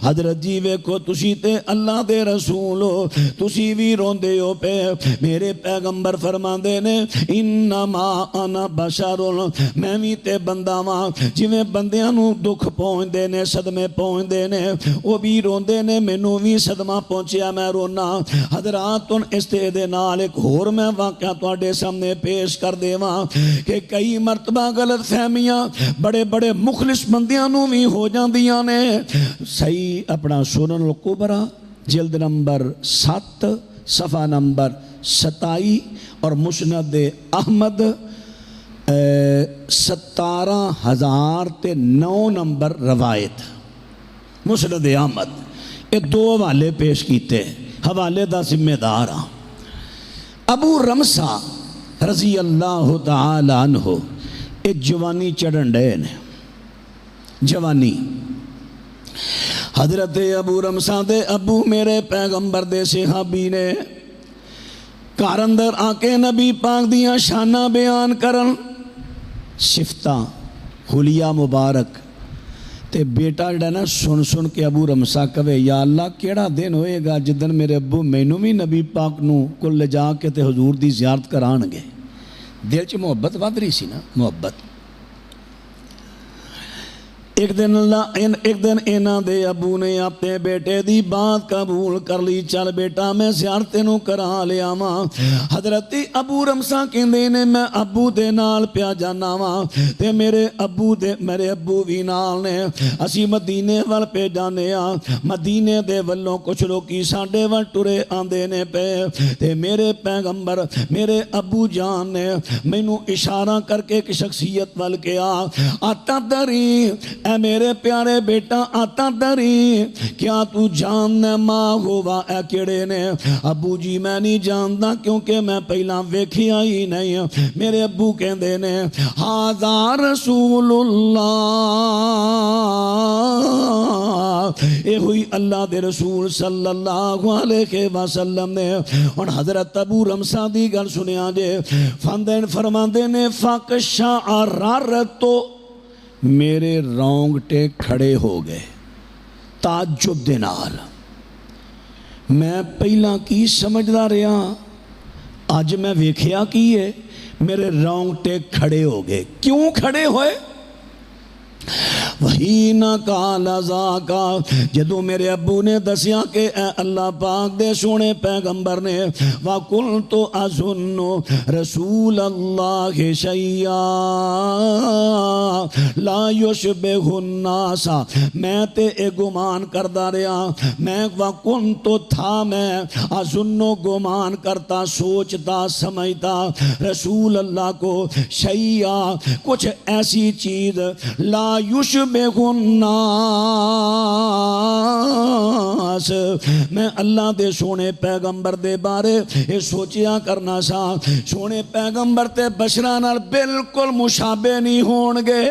A: حضرت جی ویکھو تسی تے اللہ دے رسول ہو, تسی بھی روندے ہو پہ. میرے پیغمبر فرما دے نے انما انا بشر, میں بھی تے بندہ ماں, جویں بندیاں نو دکھ پہنچ دے نے, صدمے پہنچ دے نے, وہ بھی روندے نے, مینوں بھی صدمہ پہنچیا, میں رونا. حضرات اس دے نال ایک اور میں واقعہ تواڈے سامنے پیش کر دیواں کہ کئی مرتبہ غلط فہمیاں بڑے بڑے مخلص بندیاں نو بھی ہو جاندیاں نے. صحیح اپنا سنن الکبری جلد نمبر 7 صفحہ نمبر 27 اور مسند احمد 17,009 نمبر روایت مسند احمد. یہ دو حوالے پیش کیتے, حوالے دا ذمہ دار ہاں. ابو رمسا رضی اللہ تعالی عنہ یہ جوانی چڑھن ڈے نے جوانی. حضرت ابو رمسا دے ابو میرے پیغمبر دے صحابی نے گھر اندر آ کے نبی پاک دیاں شانہ بیان کرن صفتاں حلیہ مبارک تے بیٹا جڑا نا سن کے ابو رمسا کہے یا اللہ کیڑا دن ہوئے گا جدن میرے ابو مینوں بھی نبی پاک نو کل لے جا کے تے حضور دی زیارت کران گے. دل چ محبت ود رہی سی نا محبت. ایک دن اینا دے ابو نے اپنے بیٹے دی بات قبول کر لی. چل بیٹا میں زیارت نو کرا لیا ماں. حضرت ابو رمسا کہندے نے میں ابو دے نال پیا جانا ماں تے میرے ابو بھی نال نے. اسی مدینے وال پہ جانے مدینے دے ولوں کچھ لوکی ساڈے ول ٹرے آندے نے پے تے میرے پیغمبر میرے ابو جان نے مینوں اشارہ کر کے ایک شخصیت ول کیا آتا دری اے میرے پیارے بیٹا آتا دری کیا تو جاننا ماں ہوا اے کیڑے نے. ابو جی میں نہیں جانتا کیونکہ میں پہلا ویکھیا ہی نہیں. میرے ابو کہندے نے ھذا رسول اللہ اے ہوئی اللہ دے رسول صلی اللہ علیہ وسلم نے. اور حضرت ابو رمسا دی گل سنیا جے فرماندے نے فَقْشَعَرَرْتُ میرے رونگٹے کھڑے ہو گئے تعجب دے نال. میں پہلا کی سمجھدا رہا اج میں ویکھیا کی ہے میرے رونگٹے کھڑے ہو گئے. کیوں کھڑے ہوئے؟ وہی نہ کالا ذاکا جدو میرے ابو نے دسیا کہ اے اللہ پاک دے سونے پیغمبر نے وَقُلْتُ أَظُنُّ رسول اللہ شَيْئًا لا يُشْبِهُ النَّاسَ میں تے اے گمان کردہ رہا میں وَقُلْتُ تھا میں أَظُنُّ گمان کرتا سوچتا سمجھتا رسول اللہ کو شَيْئًا کچھ ایسی چیز لا یشبہ الناس میں اللہ دے سونے پیغمبر دے بارے یہ سوچیا کرنا سا سونے پیغمبر تے بشرا نال بالکل مشابہ نہیں ہونگے.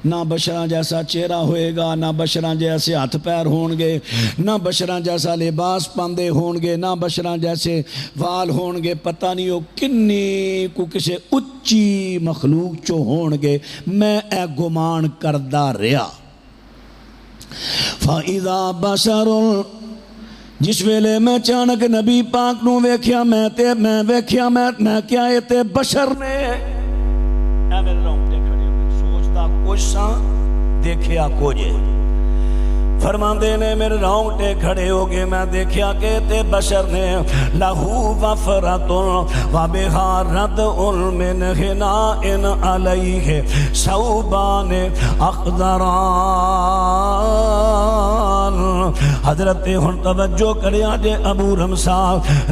A: نہ بشراں جیسا چہرہ ہوئے گا نہ بشراں جیسے ہاتھ پیر ہونگے نہ بشراں جیسا لباس پاندے ہونگے نہ بشراں جیسے وال ہونگے. پتہ نہیں ہو کنی کو کسے اچھی مخلوق چو ہونگے. میں اے گمان کردہ رہا. فَإِذَا بَشَرٌ جس ویلے میں چانک نبی پاک نو ویکھیا میں ویکھیا میں کیا اے تے بشر نے اے میرے رونگٹے کھڑے ہوئے سوچتا کچھ سا دیکھیا کچھ فرماندے نے میرے رونگٹے کھڑے ہو گئے میں دیکھیا کہ تے بشر نے لہو وفرت وبہا ردء من غناء علیہ ثوبان اخضران. حضرت ہن توجہ کریا جے ابو رمسا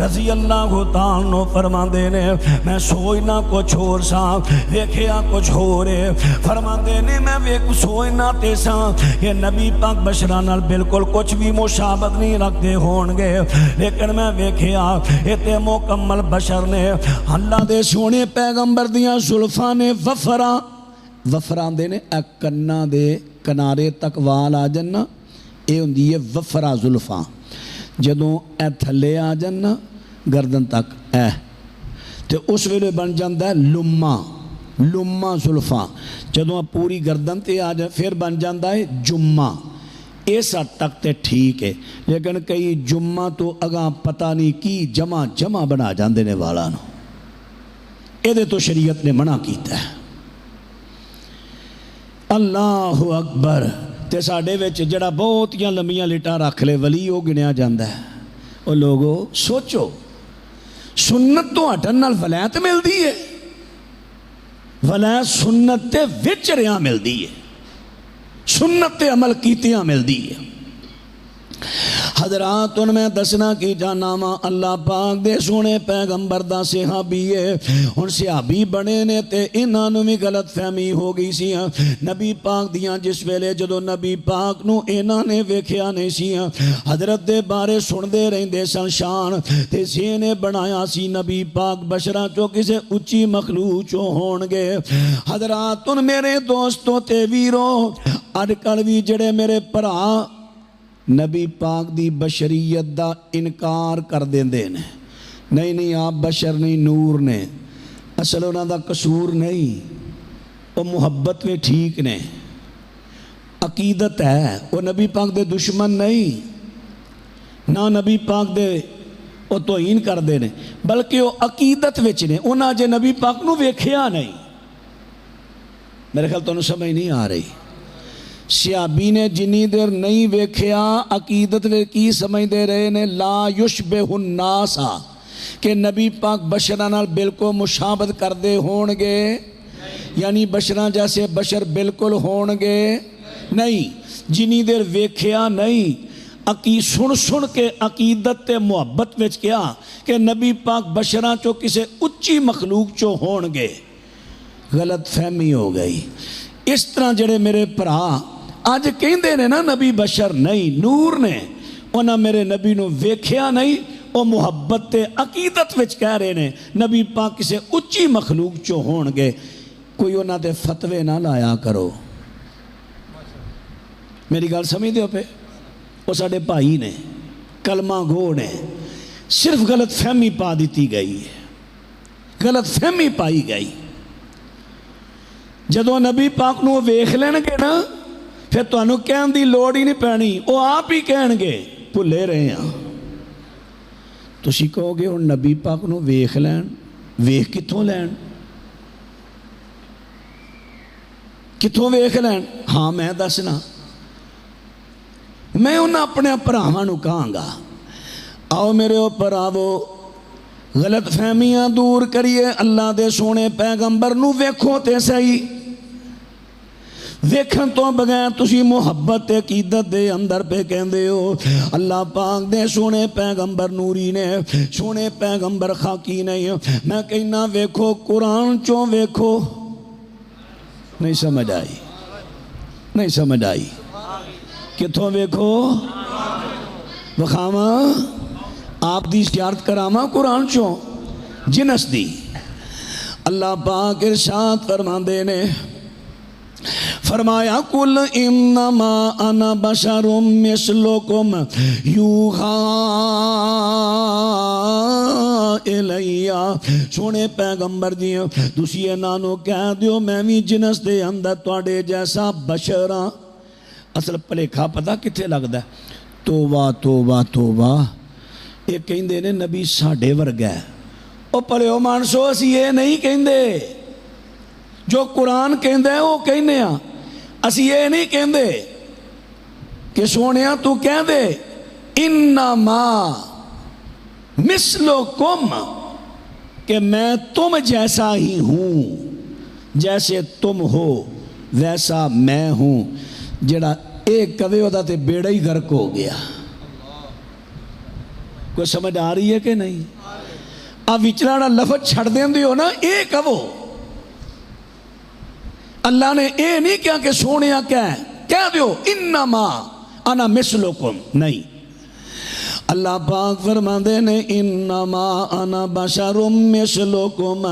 A: رضی اللہ تعالیٰ فرماندے نے میں سوچنا کچھ اور سا ویکھیا کچھ ہو رہے. فرماندے نے میں سوچنا تے سا کہ نبی پاک بشران بالکل کچھ بھی مشابہت نہیں رکھتے ہونگے لیکن میں ویکھیا اتے مکمل بشر نے اللہ دے سونے پیغمبر دیاں زلفاں نے وفران دے نے کناں دے کنارے تک وال آ جننا اے ہوندی ہے وفرا زلفاں. جدوں اے تھلے آ جننا گردن تک اے تے اس ویلے بن جاندا ہے لما زلفاں. جدوں پوری گردن تے آ جائے پھر بن جاندا ہے جمعہ. اس حد تک تے ٹھیک ہے لیکن کئی جمعہ تو اگاں پتہ نہیں کی جمع بنا جاندے نے والا نو. ایدے تو شریعت نے منع کیتا ہے. اللہ اکبر. تے ساڈے وچ جڑا بہت لمیاں لٹاں رکھ لے ولی وہ گنیا جاندا ہے. او لوگو سوچو سنت تو ہٹن نال ولایت ملدی ہے. ولایت سنت تے وچ رہیا ملدی ہے سنت عمل کیتیاں مل دی ہے. حضرات ان میں دسنا کی جانا وا اللہ پاک دے سونے پیغمبر دا صحابی ہے. ہن صحابی بنے نے تے انہاں نوں وی غلط فہمی ہو گئی سی. نبی پاک دیاں جس ویلے جدوں نبی پاک نوں انہاں نے ویکھیا نہیں سی حضرت دے بارے سندے رہندے سن شان تے سی نے بنایا سی نبی پاک بشراں چوں کسے اچھی مخلوق چوں ہون گے. حضرات ان میرے دوستوں تے ویرو اج کل وی جڑے میرے بھرا نبی پاک دی بشریت دا انکار کر دیندے نے. نہیں آپ بشر نہیں نور نے. اصل انہاں دا قصور نہیں وہ محبت میں ٹھیک نے عقیدت ہے. وہ نبی پاک دے دشمن نہیں نہ نبی پاک دے وہ توہین کر دے نے بلکہ وہ عقیدت وچ نے. انہاں جے نبی پاک نو ویکھیا نہیں. میرے خیال تانوں سمجھ نہیں آ رہی. صحابی نے جنی دیر نہیں ویکھیا عقیدت وے کی سمجھ دے رہے نے لا یشبہ الناس کہ نبی پاک بشراں نال بالکل مشابہت کردے ہون گے یعنی بشراں جیسے بشر بالکل ہون گے نہیں. جنی دیر ویکھیا نہیں سن کے عقیدت تے محبت وچ کیا کہ نبی پاک بشراں چو کسے اچھی مخلوق چو ہون گے غلط فہمی ہو گئی. اس طرح جڑے میرے بھرا اج کہندے نے نا نبی بشر نہیں نور نے انہاں میرے نبی نو ویکھیا نہیں وہ محبت تے عقیدت وچ کہہ رہے نے نبی پاک کسے اچھی مخلوق چو ہون گے. کوئی انہاں تے فتوے نہ لایا کرو. میری گل سمجھ دیو پہ وہ ساڈے بھائی نے کلمہ گو نے صرف غلط فہمی پا دیتی گئی غلط فہمی پائی گئی. جدو نبی پاک نو ویکھ لین گے نا پھر تانوں کہن دی لوڑ ہی نہیں پینی وہ آپ ہی کہن گے بھلے رہے ہیں. تسی کہو گے ہن نبی پاک نو ویکھ لین ویکھ کتھوں لین کتھوں ویکھ لین. ہاں میں دسنا میں انہاں اپنے بھراواں نو کہاں گا آؤ میرے بھراوو غلط فہمیاں دور کریے. اللہ دے سونے پیغمبر نو ویکھو تے صحیح. ویکھن تو بغیر تسی محبت عقیدت دے اندر پہ کہندے ہو. اللہ پاک دے سونے پیغمبر نوری نے سونے پیغمبر خاکی نہیں. میں کہنا ویکھو قرآن چوں ویکھو. نہیں سمجھ آئی کتھوں ویکھو وکھاواں آپ دی زیارت کراواں قرآن چوں جنس دی. اللہ پاک ارشاد فرماندے نے فرمایا کل انما انا بشر مثلکم یوحا الیا. سونے پیغمبر جی تسی انہاں نو کہہ دیو میں بھی جنس دے اندر تواڈے جیسا بشر ہاں. اصل بھلیکھا پتہ کتھے لگدا ہے توبہ توبہ توبہ یہ کہندے نے نبی ساڈے ورگا ہے. او پڑھو مانسو اسی یہ نہیں کہندے جو قرآن کہندے ہیں وہ کہنے ہاں. اسی یہ نہیں کہندے کہ سونیاں تو کہہ دے انما مثلکم کہ میں تم جیسا ہی ہوں جیسے تم ہو ویسا میں ہوں. جڑا ایک کدے ہوتا تے بیڑا ہی غرق ہو گیا. کوئی سمجھ آ رہی ہے کہ نہیں؟ اب وچراڑا لفظ چھڑ دیں دیو نا اے کہو. اللہ نے اے نہیں کیا کہ سونیا کہہ دیو انما انا مثلکم نہیں. اللہ پاک فرماندے نے انما انا بشر مثلکم.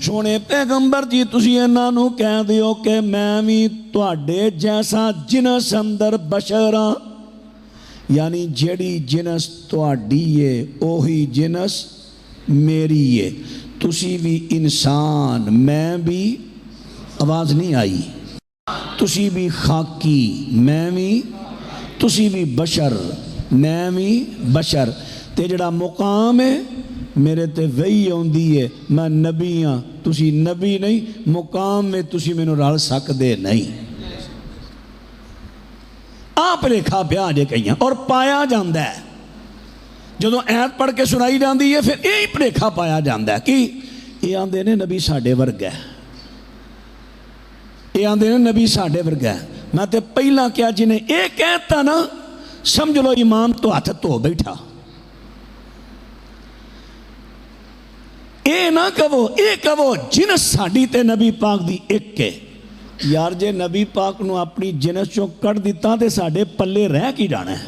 A: سونے پیغمبر جی تسی انہاں نو کہہ دیو کہ میں بھی تواڈے جیسا جنس اندر بشر ہاں. یعنی جیڑی جنس تواڈی ہے اوہی جنس میری ہے. تسی بھی انسان میں بھی آواز نہیں آئی تسی بھی خاکی میں بھی تسی بھی بشر میں بھی بشر. تے جڑا مقام ہے میرے تے وہی ہوندی ہے. میں نبی ہاں تسی نبی نہیں. مقام میں تسی مینوں رل سکدے نہیں. آپ لکھا پیا جے کہیں اور پایا جاندہ ہے. جدو ایت پڑھ کے سنائی جاندی ہے پھر یہی پلیکھا پایا جاندہ ہے کہ یہ آندے نے نبی ساڈے ورگا ہے. یہ آندے نے نبی ساڈے ورگا ہے. میں تے پہلا کیا جنہیں یہ کہتا نا سمجھ لو امام تو ہاتھ تو بیٹھا. اے نہ کہو جنس ساڈی تے نبی پاک دی ایک ہے. یار جے نبی پاک نو اپنی جنس چوں کٹ دیتا تے ساڈے پلے رہ کی جانا ہے.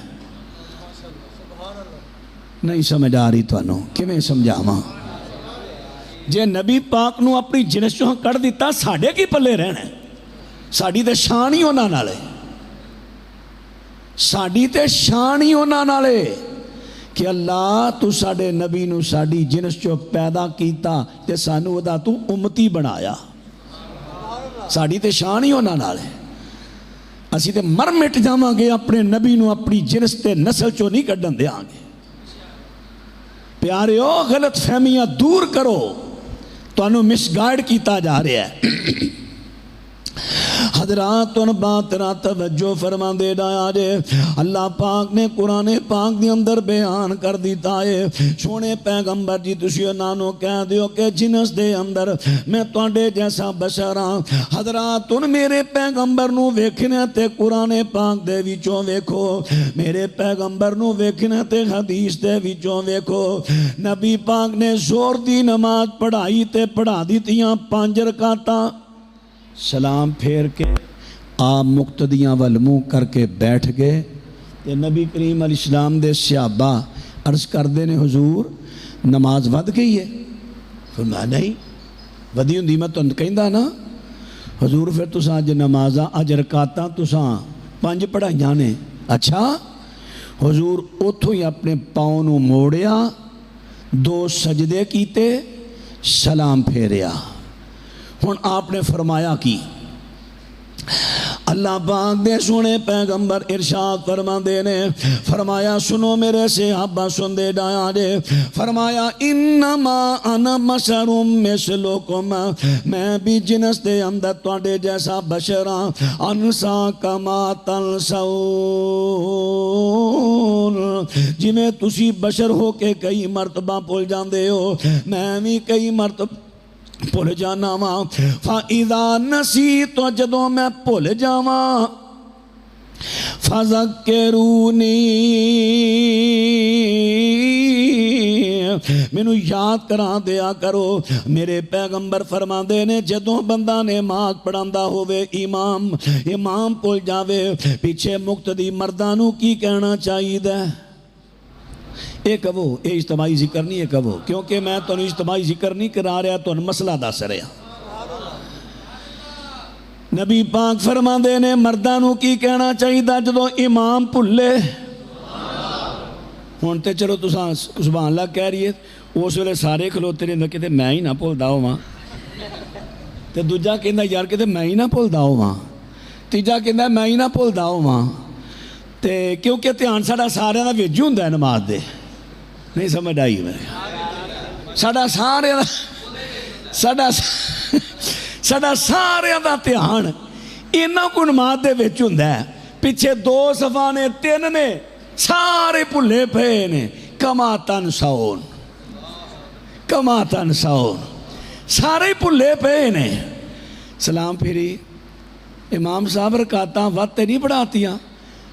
A: نہیں سمجھ آ رہی تانوں کیویں سمجھاواں؟ جے نبی پاک نو اپنی جنس چوں کٹ دیتا ساڈے کی پلے رہنا ہے؟ ساڈی تے شان ہی انہاں نال ہے. ساڈی تے شان ہی انہاں نال ہے کہ اللہ تو ساڈے نبی نو ساڈی جنس چوں پیدا کیتا تے سانو ادا تو امتی بنایا. ساڈی تے شان ہی انہاں نال ہے. اسی تے مر مٹ جاواں گے اپنے نبی نو اپنی جنس تے نسل چوں نہیں کڈن دیاں گے. پیاریو غلط فہمیاں دور کرو، تانوں مس گائیڈ کیتا جا رہا ہے. حضرات ان بات را توجہ فرما دے ڈایا جے. اللہ پاک نے قرآن پاک دی اندر بیان کر دیتا ہے سونے پیغمبر جی تسی نانو کہہ دیو کہ جنس دے اندر میں تواڈے جیسا بشر ہاں. حضرات ان میرے پیغمبر نو ویکھنے تے قرآن پاک دے وچوں ویکھو، میرے پیغمبر نو ویکھنے تے حدیث دے وچوں ویکھو. نبی پاک نے زور دی نماز پڑھائی تے پڑھا دیتیاں 5 رکعتاں. سلام پھیر کے آپ مقتدیاں والمو کر کے بیٹھ گئے. تے نبی کریم علیہ السلام دے صحابہ عرض کر دینے حضور نماز ود گئی ہے؟ فرمایا نہیں ودی ہوں دی میں تو کہندہ نا حضور پھر تساں اج نمازاں اج رکعتاں تساں 5 پڑھائیاں نے. اچھا حضور اتھوں ہی اپنے پاؤں نو موڑیا 2 سجدے کیتے سلام پھیریا. ہن آپ نے فرمایا کی اللہ پاک دے سونے پیغمبر ارشاد فرما دے نے فرمایا سنو میرے صحابہ سن دے ڈایا جے. فرمایا انما انا بشر مثلکم، میں بھی جنس دے اندر تواڈے جیسا بشر ہاں. انسا کما تنسون، جویں تسی بشر ہو کے کئی مرتبہ بھول جاندے ہو میں بھی کئی مرتبہ بھول جانا وا. فَإِذَا نَسِيتُ، تو جدوں میں بھول جاواں فَذَكِّرُونِي، مینوں یاد کرا دیا کرو. میرے پیغمبر فرما دے نے جدوں بندہ نماز پڑھاندا ہووے امام بھول جاوے پیچھے مقتدی مرداں نوں کی کہنا چاہیے؟ اے کہو اے اجتماعی ذکر نہیں ہے کہو، کیونکہ میں تو اجتماعی ذکر نہیں کرا رہا تو مسئلہ دس رہا. نبی پاک فرما دے نے مردانوں کی کہنا چاہیے جدو امام بھلے. ہوں تو چلو تساں سبحان اللہ کہہ رہی ہے اس ویلے سارے کھلوتے رہتے کہتے میں ہی نہ بھولدا ہواں، تے دوجا کہندا یار کہتے میں ہی نہ بھولدا ہواں، تیجا کہندا میں ہی نہ بھولدا ہواں. تے کیونکہ دھیان ساڈا سارے دا وچ ہوندا ہے نماز دے. نہیں سمجھ آئی میرے؟ ساڈا سارے دا دھیان انہاں کو نماز دے وچ ہوندا ہے. پیچھے 2 صفاں نے 3 نے سارے بھلے پئے نے. کما تنسون سارے بھلے پئے نے. سلام پھری امام صاحب رکعتاں ود تے نہیں پڑھاتیاں؟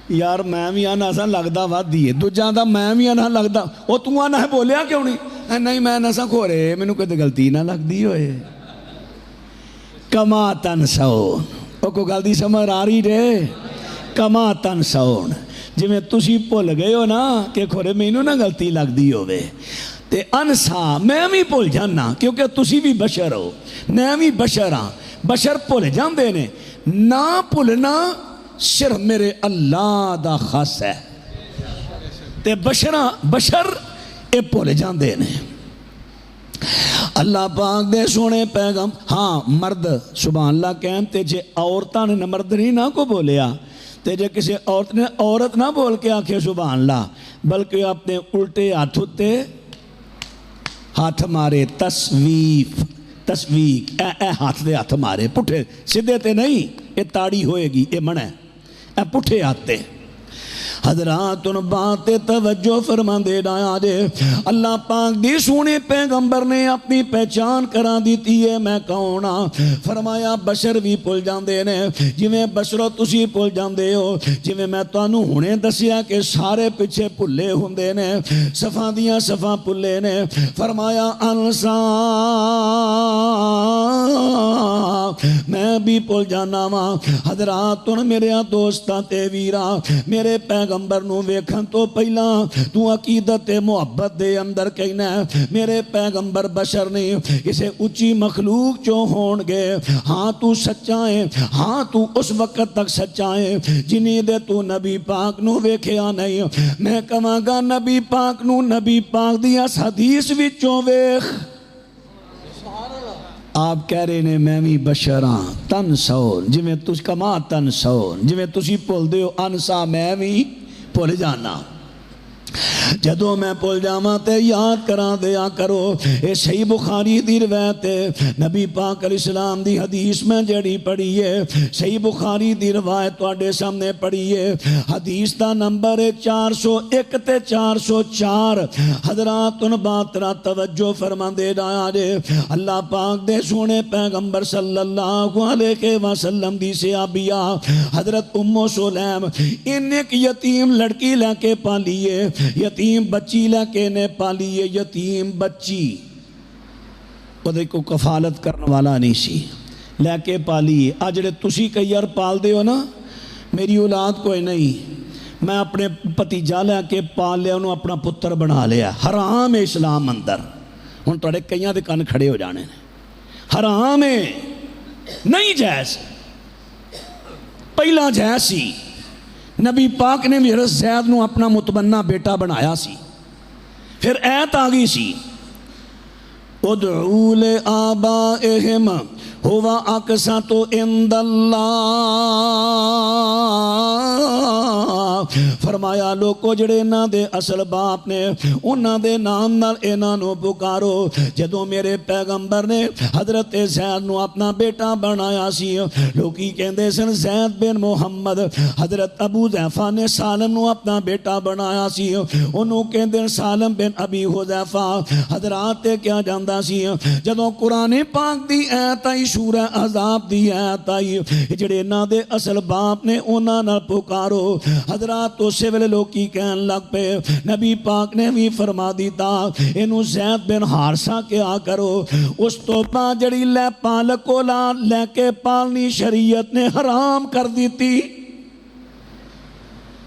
A: یار میں بھی آنا سا لگتا ود ہی ہے. دوجاں دا میں بھی آنا لگتا وہ تو آنا ہے بولیا کیوں نہیں؟ نہیں میں نہ سا کھورے مینوں کدے غلطی نہ لگتی ہوئے. کما تنسون، وہ کوئی گل دی سمجھ آ رہی جے؟ کما تنسون، جویں تسی بھول گئے ہو نا کہ کھورے مینوں نہ غلطی لگتی ہوئے تے انسا میں بھی بھول جانا کیونکہ تسی بھی بشر ہو میں بھی بشر ہاں. بشر بھول جاندے نے. نہ بھولنا صرف میرے اللہ دا خاص ہے تے بشر اے بھول جاندے نے. اللہ پاک دے سونے پیغام ہاں مرد سبحان اللہ کہن تے جے عورتاں نے مرد نہیں نہ کو بولیا تے جے کسی عورت نے عورت نہ بول کے آکھے سبحان اللہ بلکہ اپنے الٹے ہاتھ تے ہاتھ مارے. تصویق اے ہاتھ دے ہاتھ مارے پٹھے سدھے تے نہیں، اے تاڑی ہوئے گی اے منع اے پٹھے ہاتھ تے. حضرات ان بات توجہ فرما دے ڈایا جے اللہ پاک دی سونے پیغمبر نے اپنی پہچان کرا دیتی ہے میں کون ہاں فرمایا بشر بھی بھول جاندے نے جویں بشرو تسی بھول جاندے ہو جویں میں تانوں ہنے دسیا کہ سارے پیچھے بھلے ہوندے نے صفاں دیاں صفاں بھلے نے فرمایا انسا میں بھی بھول جانا وا حضرات ان میرے دوستاں تے ویرا میرے پیغمبر نو ویکھن تو پہلا تو عقیدت محبت دے اندر کہنا ہے میرے پیغمبر بشر نہیں اسے اچھی مخلوق جو ہون گے ہاں تو سچا ہے ہاں تو اس وقت تک سچا ہے جنہیں دے تو نبی پاک نو ویکھیا نہیں میں کہاں گا نبی پاک نو نبی پاک دی اس حدیث وچوں ویکھ آپ کہہ رہے نے میں بھی بشر ہاں تن سو جویں تس کما تن سو جویں تسی بھول دے ہو انسا میں بھی بھول جانا جدوں میں بھول جاواں تے یاد کرا دیا کرو اے صحیح بخاری دی روایت ہے نبی پاک علیہ السلام دی حدیث میں جڑی پڑھی ہے صحیح بخاری دی روایت تواڈے سامنے پڑھی ہے حدیث دا نمبر ہے 401 تے 404 حضرات ان بات را توجہ فرما دے ڈایا جے اللہ پاک دے سونے پیغمبر صلی اللہ علیہ وسلم دی صحابیہ حضرت ام سلیم ان ایک یتیم لڑکی لے کے پالی ہے یتیم بچی لے کے نے پالی ہے یتیم بچی وہ دیکھو کفالت کرنے والا نہیں سی لے کے پالی ہے آجڑے تسی کئی یار پال دے ہو نا میری اولاد کوئی نہیں میں اپنے پتیجا لے کے پال لیا انہوں اپنا پتر بنا لیا حرام ہے اسلام اندر ہن توڑے کئیاں دے کان کھڑے ہو جانے حرام ہے نہیں جائز پہلا جائز سی نبی پاک نے بھی حضرت زید نو اپنا متبنہ بیٹا بنایا سی پھر ایت آگئی سی ادعو لآبائہم ہوا اقسط عند اللہ فرمایا لوگو جڑے انہاں دے اصل باپ نے انہاں دے نام نال انہاں نو پکارو جدوں میرے پیغمبر نے حضرت زید نو اپنا بیٹا بنایا سی لوکی کہندے سن زید بن محمد حضرت ابو حذیفہ نے سالم نو اپنا بیٹا بنایا سی انہوں کہندے سالم بن ابی حذیفہ حضرات کیا جاندا سی جدوں قرآن پاک دی ایت آئی سورہ عذاب دی ایت آئی جڑے انہاں دے اصل باپ نے انہاں نال پکارو حضرات تو سے ویلے لوکی کہن لگ پے نبی پاک نے بھی فرما دیتا انہوں زید بن حارثہ کیا کرو اس تو پا جڑی لے پالک اولاد لے کے پالنی شریعت نے حرام کر دیتی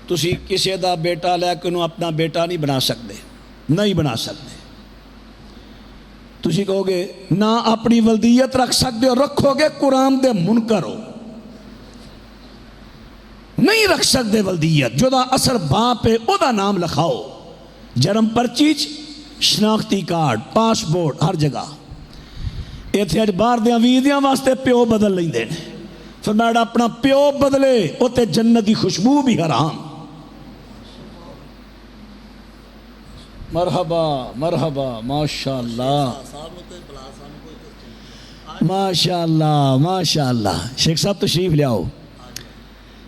A: تسی کسی دا بیٹا لے کے انہوں اپنا بیٹا نہیں بنا سکتے نہیں بنا سکتے تسی کہو گے نہ اپنی ولدیت رکھ سکتے ہو رکھو گے قرآن دے منکر ہو نہیں رکھ سکتے ولدیت جو دا اثر باپ ہے او دا نام لکھاؤ جرم پرچیچ شناختی کارڈ پاسپورٹ ہر جگہ ایتھے اج باہر دیاں ویدیاں واسطے پیو بدل لیں دے فرمایا اپنا پیو بدلے او تے جنت دی خوشبو بھی حرام مرحبا مرحبا ماشاءاللہ ماشاءاللہ ماشاءاللہ شیخ صاحب تشریف لے آؤ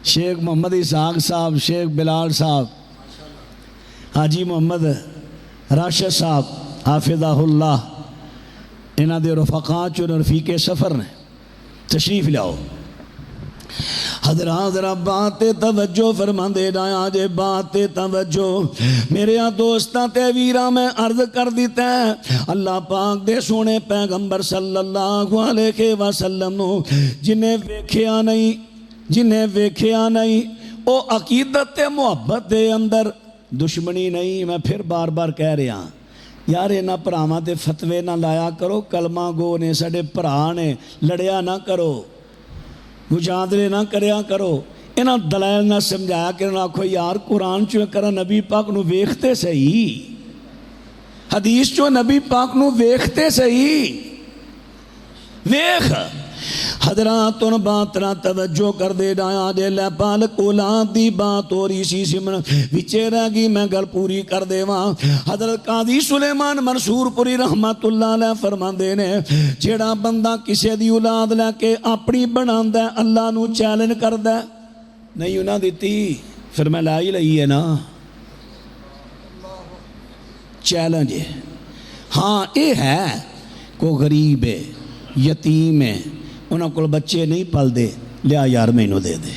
A: شیخ محمد اسحاق صاحب شیخ بلال صاحب حاجی محمد راشد صاحب حافظہ اللہ انہاں دے رفقاء چون رفیق سفر نے تشریف لے آؤ حضرات ذرا بات توجہ فرما دے ڈایا جے بات توجہ میرے دوستاں تے ویرا میں عرض کر دیتا ہے اللہ پاک دے سونے پیغمبر صلی اللہ علیہ وسلم نو جنہیں ویکھیا نہیں او عقیدت محبت دے اندر دشمنی نہیں میں پھر بار بار کہہ رہا یار انہاں پراواں تے فتوے نہ لایا کرو کلمہ گو نے ساڈے بھرا نے لڑیا نہ کرو مجادلے نہ کریا کرو انہاں دلائل نہ سمجھایا کرنا آکھو یار قرآن چو کرا نبی پاک نو ویکھتے صحیح حدیث چو نبی پاک نو ویکھتے صحیح ویکھ حضرات ان بات نہ توجہ کر دے ڈایا دے لے پالک اولاد دی بات ہو رہی سی سمن وچے رہ گی میں گل پوری کر دے وہاں حضرت قاضی سلیمان منصور پوری رحمت اللہ علیہ فرمان دے نے جیڑا بندہ کسے دی اولاد لے کے اپنی بنان دے اللہ نو چیلنج کر دے نہیں انہاں دیتی پھر میں لا ہی لئی ہے نا، چیلنج ہے۔ ہاں یہ ہے کوئی غریب ہے، یتیم ہے، انہوں کو بچے نہیں پال دے، لیا یار مینوں دے دے،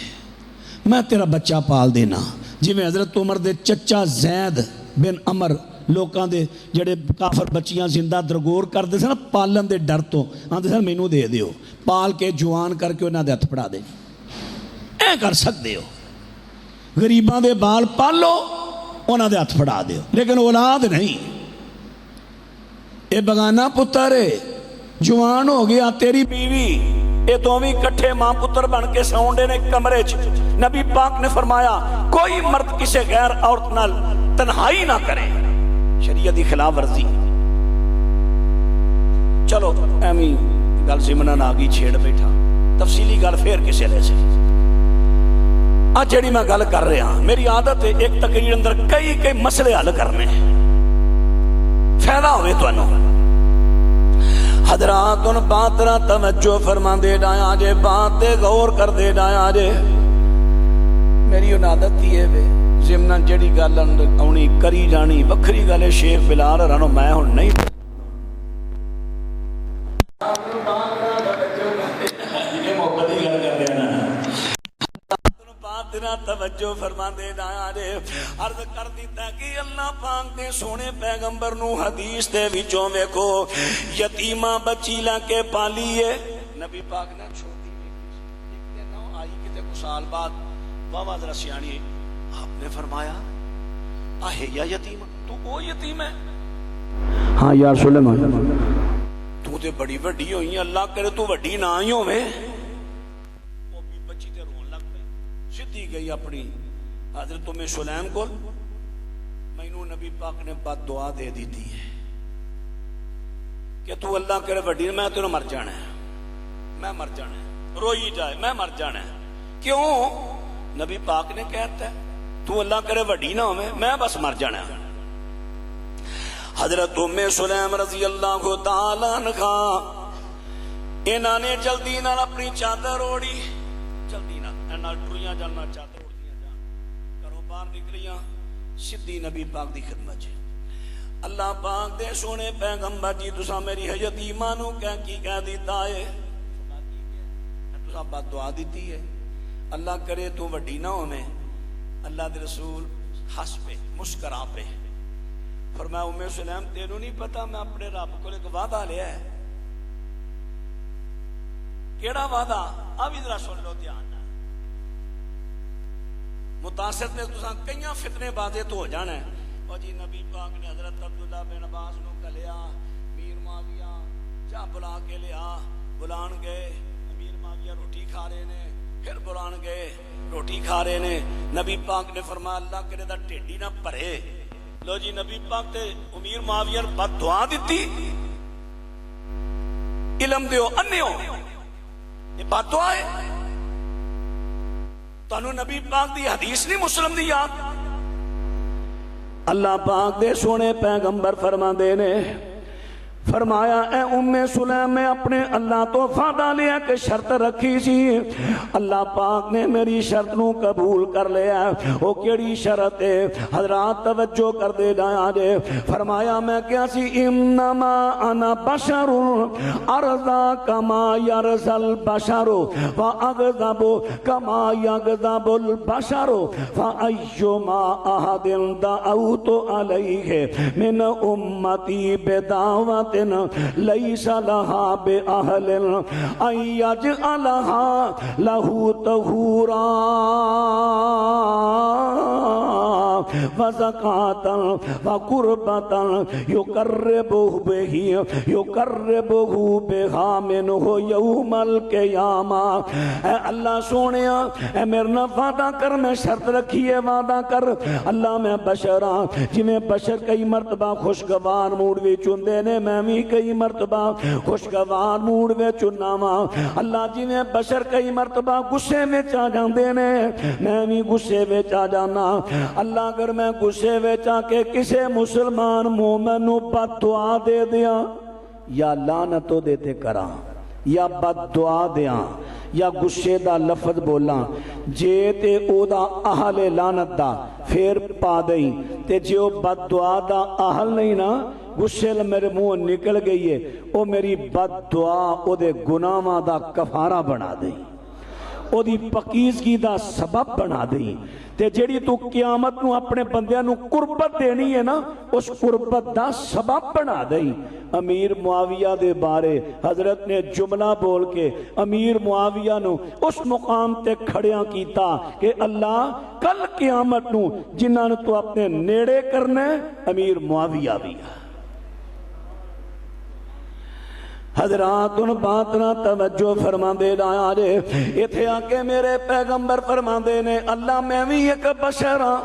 A: میں تیرا بچہ پال دینا۔ جی میں حضرت عمر دے چچا زید بن عمر لوکاں دے جڑے کافر بچیاں زندہ درگور کرتے سن پالن دے ڈر تو آندے سن مینوں دے دیو، پال کے جوان کر کے انہاں دے ہتھ پڑھا دے، اے کر سکتے ہو، غریباں دے بال پالو انہاں دے ہتھ پڑھا دیو، لیکن اولاد نہیں۔ اے بگانہ پتر ہے، جوان ہو گیا، تیری بیوی یہ دوویں کٹھے ماں پتر بن کے سونڈے نے کمرے چ، نبی پاک نے فرمایا کوئی مرد کسی غیر عورت نال تنہائی نہ کرے، شریعت دی خلاف ورزی۔ چلو ایویں گل سمنن آ گئی چھیڑ بیٹھا، تفصیلی گل پھر کسے لے سے۔ آج جڑی میں گل کر رہا ہاں، میری عادت ہے ایک تقریر اندر کئی مسئلے حل کرنے، فائدہ ہوئے تو انہوں۔ حضرات ان بات را توجہ فرما دے ڈایا جے، بات دے غور کر دے ڈایا جے۔ میری ان عادت ہی ہے بے ضمناً جڑی گل اونی کری جانی، وکھری گلے شیخ بلال رانو میں ہوں نہیں توجہ فرما دے ڈایا جے۔ عرض کر دیتا ہے کہ اللہ پاک نے سونے پیغمبر نو حدیث دے وچوں ویکھو یتیمہ بچی لا کے پالیے، نبی پاک نے چھوٹی دیکھتے نہ آئی کتے کو سال بعد بابا ذرا سیانی، آپ نے فرمایا آہے یا یتیم، تو وہ یتیم ہے؟ ہاں یا رسول اللہ، تو تے بڑی وڈی ہوئی، اللہ کرے تو وڈی نہ ہی ہوئے۔ سدھی گئی اپنی حضرت ام سلیم کو، مینوں نبی پاک نے بد دعا دے دی تھی کہ تو اللہ کرے وڈی، میں تیرے مر جانا ہے، میں مر جانا ہے، روئی جائے میں مر جانا ہے۔ کیوں؟ نبی پاک نے کہتا ہے تو اللہ کرے وڈی نہ ہوئے، میں بس مر جانا ہے۔ حضرت ام سلیم رضی اللہ تعالیٰ عنہا انہاں نے جلدی نال اپنی چادر اوڑی، جلدی نال ٹریاں جانا چادر اڑدیاں جان، گھروں باہر نکلیاں، سدھی نبی پاک دی خدمت ہے۔ اللہ پاک دے سونے پیغمبر جی تساں میری یتیماں نو کہہ دیتا ہے، تساں بد دعا دیتی ہے، اللہ کرے تو وڈی نہ ہوے۔ اللہ دے رسول ہس پہ مسکرا پہ فرمایا ام سلیم تینوں نہیں پتا میں اپنے رب کو ایک وعدہ لیا ہے۔ کیڑا وعدہ؟ اب ذرا سن لو دھیان نال، متاثر نے تساں کئیاں فتنے بازے تو ہو جانا ہے۔ اور جی نبی پاک نے حضرت عبداللہ بن عباس نو کلیا، امیر معاویہ جا بلا کے لیا، بلان گئے، امیر معاویہ روٹی کھا رہے نے، پھر بلان گئے روٹی کھا رہے نے۔ نبی پاک نے فرمایا اللہ کرے دا ٹھڈی نہ بھرے۔ لو جی نبی پاک تے امیر معاویہ بد دعا دیتی، علم دیو انیو، یہ بد دعا ہے۔ تانوں نبی پاک دی حدیث نہیں مسلم دی یاد؟ اللہ پاک دے سونے پیغمبر فرما دے نے فرمایا اے ام سلیم میں اپنے اللہ تو وعدہ لیا کہ شرط رکھی سی، اللہ پاک نے میری شرط نو قبول کر لیا۔ وہ کیڑی شرط ہے؟ حضرات توجہ کر دے جایا جے۔ فرمایا میں کیا سی انما انا بشر ارضا کما یرض البشر واغضب کما یغضب البشر فایما احد دعوت علیہ من امتی بدعوت لیس لہا بے اہل ان یجعلہا لہو طہورا وزکاتا وقربتا یقربہ بہا منہ یوم القیامہ۔ اے اللہ سونیا اے میرے نہ وعدہ کر، میں شرط رکھی ہے وعدہ کر۔ اللہ میں بشراں جی میں بشر کئی مرتبہ خوشگوار موڑ وی چندے نے، میں بھی کئی مرتبہ خوشگوار موڑ میں چننا وا۔ اللہ جی میں بشر کئی مرتبہ غصے میں آ جاندے نے، میں بھی غصے میں آ جانا۔ اللہ اگر میں غصے میں آ کے کسے مسلمان مومن نو بد دعا دے دیا یا لعنتوں دیتے کراں، یا بد دعا دیاں یا غصے دا لفظ بولاں، جے تے او دا اہل لعنت دا پھر پا دیں، تے جے او بد دعا دا اہل نہیں نا، غصے میرے منہ نکل گئی ہے، او میری بد دعا او دے گناہاں دا کفارہ بنا دیں، او دی پکیزگی دا سبب بنا دیں، تے جیڑی تو قیامت نو اپنے بندیاں نو قربت دینی ہے نا، اس قربت دا سبب بنا دیں۔ امیر معاویہ دے بارے حضرت نے جملہ بول کے امیر معاویہ نو اس مقام تے کھڑیاں کیتا کہ اللہ کل قیامت نو جنہاں تو اپنے نیڑے کرنے امیر معاویہ بھی ہے۔ حضرات ان بات نہ توجہ فرما دے لایا جے، اتھے آکے میرے پیغمبر فرما دے نے اللہ میں بھی ایک بشر ہاں،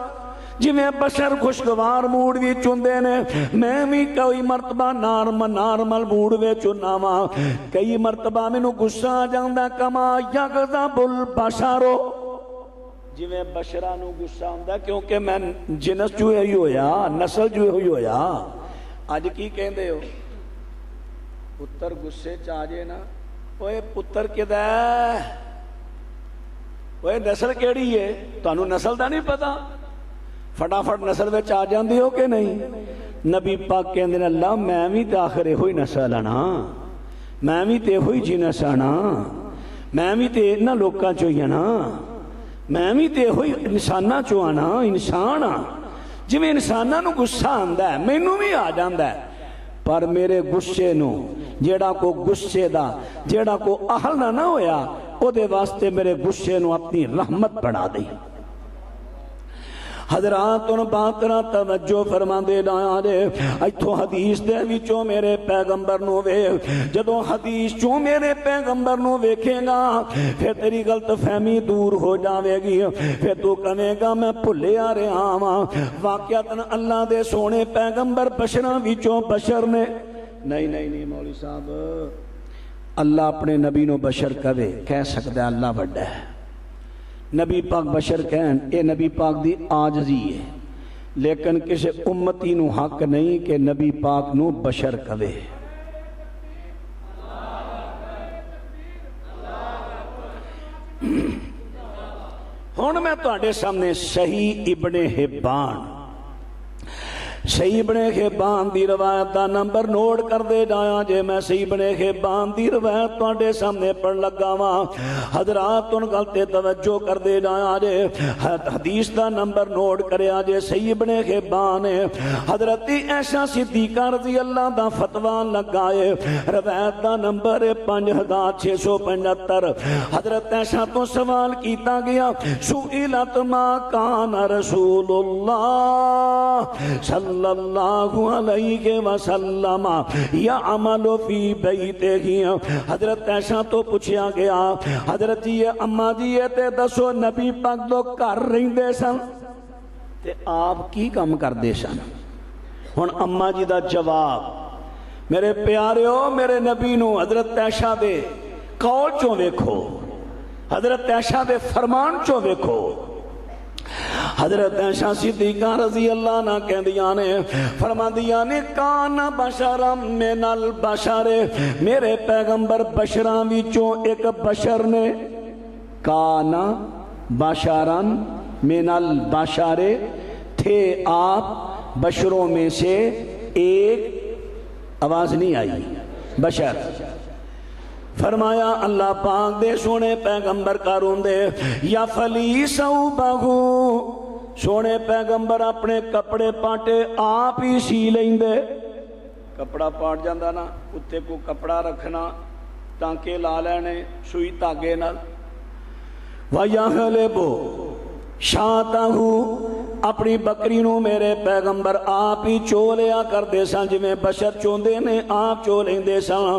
A: جی میں بشر خوشگوار موڑ بھی چندے نے، میں بھی کوئی مرتبہ نارمل موڑ بھی چننا ماں، کئی مرتبہ میں نو غصہ جاندہ کما یغضب البشرو، جی میں بشرہ نو غصہ ہوندہ کیونکہ میں جنس جو ہوئی ہویا، نسل جو ہوئی ہویا، آج کی کہندے ہو پتر غصے چاہجے نا، اوے پتر کدھا ہے، اوے نسل کیڑی ہے، تو انہوں نسل دا نہیں پتا، فٹافٹ نسل میں چاہ جاندی ہو کہ نہیں؟ نبی پاک کہندے نے اللہ میں بھی تے آخرے ہوئی نسل آنا، میں بھی تے ہوئی جنس آنا، میں بھی تے اتنا لوکاں چوئی آنا، میں بھی تے ہوئی انسانہ چو آنا، انسان آ، جی میں انسانہ نو غصہ آندہ ہے، میں نو بھی آ جاندہ ہے، پر میرے غصے نو جیڑا کو غصے دا جیڑا کو اہل نہ ہویا او دے واسطے میرے غصے نو اپنی رحمت بنا دی۔ حضرات ان بات نہ توجہ فرما دے لایا دے، ایتھو حدیث دے وچوں میرے پیغمبر نو وے، جدو حدیث چوں میرے پیغمبر نو ویکھے گا پھر تیری غلط فہمی دور ہو جاوے گی، پھر تو کہے گا میں بھلے آ رہا ہاں، واقعتاً اللہ دے سونے پیغمبر بشراں وچوں بشر نے، نہیں مولوی صاحب اللہ اپنے نبی نو بشر کہہ سکتا ہے، اللہ بڑا ہے، نبی پاک بشر کہن اے نبی پاک دی آجزی ہے، لیکن کسی امتی نو حق نہیں کہ نبی پاک نو بشر کہے۔ ہون میں تو آڑے سامنے صحیح ابن حبان صحیح ابن حبان دی روایت دا نمبر نوٹ کر دے جایا جے، میں صحیح ابن حبان دی روایت تو آڑے سامنے پڑھ لگا ماں، حضرات ان غلطے توجہ کر دے جایا جے، حدیث دا نمبر نوٹ کریا جے، صحیح ابن حبان ہے، حضرت عائشہ صدیقہ رضی اللہ دا فتوہ لگائے، روایت دا نمبر 5675، حضرت عائشہ تو سوال کیتا گیا، سئلت ما کان رسول اللہ صلی اللہ علیہ وسلم یعمل فی بیتے ہی، حضرت عائشہ تو پوچھیا گیا حضرت جی اماں جی تے دسو نبی پاک دو کر رہی دے سن تے آپ کی کم کر دے سن؟ ہن اماں جی دا جواب میرے پیاریو میرے نبی نو حضرت عائشہ دے قول چوں ویکھو، حضرت عائشہ دے فرمان چوں ویکھو، حضرت عائشہ صدیقہ رضی اللہ عنہ کہندیاں نے فرماندیاں نے کان بشرم من البشر، میرے پیغمبر بشراں وچوں ایک بشر نے، کان بشرن من البشر، تھے آپ بشروں میں سے ایک، آواز نہیں آئی، بشر، فرمایا اللہ پاک دے سونے پیغمبر کارون دے یا فلی ثوبہو، سونے پیغمبر اپنے کپڑے پاٹے آپ ہی سی لیں دے، کپڑا پاٹ جاندہ نا کتے کو کپڑا رکھنا ٹانکے لا لینے سوئی تاگے نال، وَيَحْلِبُ شَاتَهُ، اپنی بکری نو میرے پیغمبر آپ ہی چولیا کر دے سان، جی میں بشر چوندے نے آپ چولیں دے سان،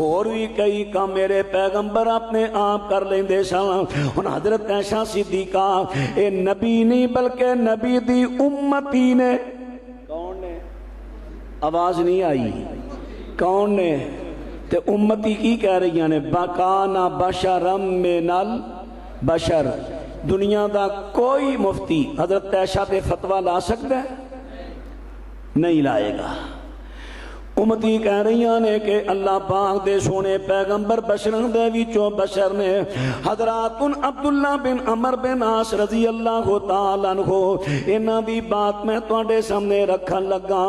A: اور بھی کئی کام میرے پیغمبر اپنے آپ کر لیں دے سان۔ ان حضرت عائشہ صدیقہ اے نبی نہیں بلکہ نبی دی امتی نے، کون نے؟ آواز نہیں آئی، کون نے؟ تے امتی کی کہہ رہی ہیں، بکانا بشرم من البشر، دنیا دا کوئی مفتی حضرت عائشہ پہ فتوہ لا سکتا ہے؟ نہیں لائے گا۔ امتی کہہ رہی نے کہ اللہ پاک دے سونے پیغمبر بشرن دے وچوں بشر نے حضرات عبداللہ بن عمر بن عاص رضی اللہ تعالیٰ عنہ انہاں دی بات میں تواڈے سامنے رکھن لگا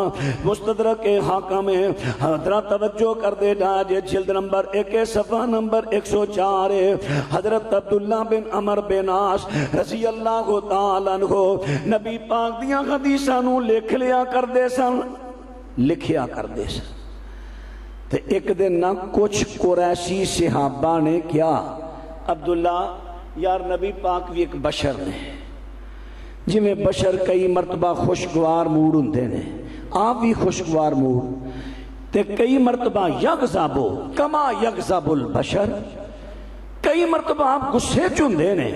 A: مستدرک حاکم ہے حضرات توجہ کر دے جے جلد نمبر 1 صفحہ نمبر 104 ہے حضرت عبداللہ بن عمر بن عاص رضی اللہ تعالیٰ عنہ نبی پاک دیاں حدیثاں نوں لکھ لیا کردے سن لکھیا کر دے سن تے ایک دن نہ کچھ قریشی صحابہ نے کیا عبداللہ یار نبی پاک بھی ایک بشر نے جی میں بشر کئی مرتبہ خوشگوار موڈ ہوندے نے آپ بھی خوشگوار موڈ تے کئی مرتبہ یغضبو کما یغضب البشر کئی مرتبہ آپ غصے چندے نے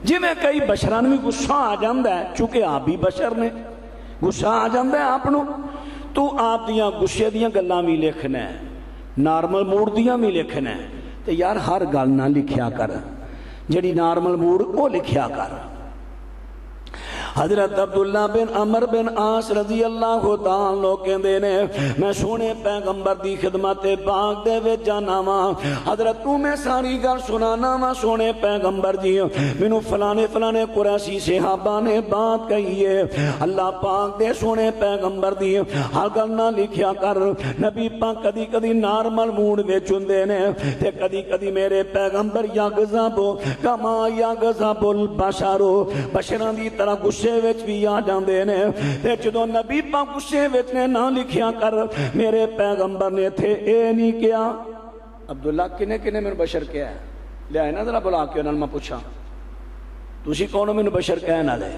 A: جی میں کئی بشران بھی غصہ آ جاندہ ہے چونکہ آپ بھی بشر نے غصہ آ جاندہ ہے آپ نو تو آپ دیاں غصے دیاں گلاں بھی لکھنا ہے نارمل موڈ دیاں بھی لکھنا ہے تو یار ہر گل نہ لکھیا کر جڑی نارمل موڈ وہ لکھیا کر حضرت عبداللہ بن عمر بن عاص رضی اللہ تعالیٰ کہندے نے میں سونے پیغمبر دی خدمت پاک دے وچ جانا وا حضرت تو میں ساری گل سنانا وا سونے پیغمبر جی مینوں فلانے فلانے قریشی صحابہ نے بات کہی ہے اللہ پاک دے سونے پیغمبر دی ہر گل نہ لکھیا کر نبی پاک کدی کدی نارمل موڈ وچ ہوندے نے تے کدی کدی میرے پیغمبر یغضب کما یغضب البشر بشراں دی طرح غصے وچ بھی آ جاندے نے تے جدوں نبی پاک غصے وچ نے نہ لکھیا کر میرے پیغمبر نے تھے اے نہیں کیا عبداللہ کنے کنے میں بشر کیا ہے لے آئے نا ذرا بلا کے انہوں نے میں پوچھا تسی کونوں میں بشر کہنا لے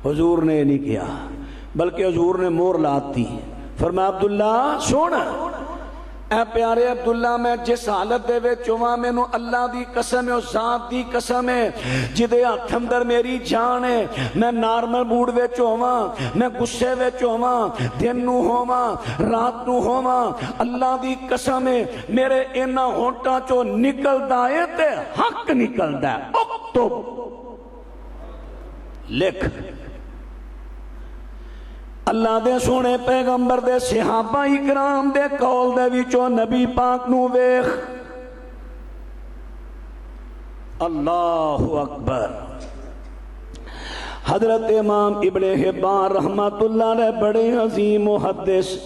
A: حضور نے نہیں کیا بلکہ حضور نے مور لاتی فرمایا عبداللہ سن اے پیارے عبداللہ میں جس حالت دے وے چواں میں نو اللہ دی قسم ہے ذات دی قسم ہے جدے ہاتھ اندر میری جان ہے میں نارمل موڈ وے چواں میں غصے وے چواں دن نو ہوواں رات نو ہوواں اللہ دی قسم ہے میرے انہاں ہونٹاں چوں نکلدا ہے تے حق نکلدا ہے اکتب لکھ اللہ دے سونے پیغمبر دے صحابہ اکرام دے قول دے وچوں نبی پاک نو ویخ اللہ اکبر حضرت امام ابن حبان رحمت اللہ نے بڑے عظیم محدث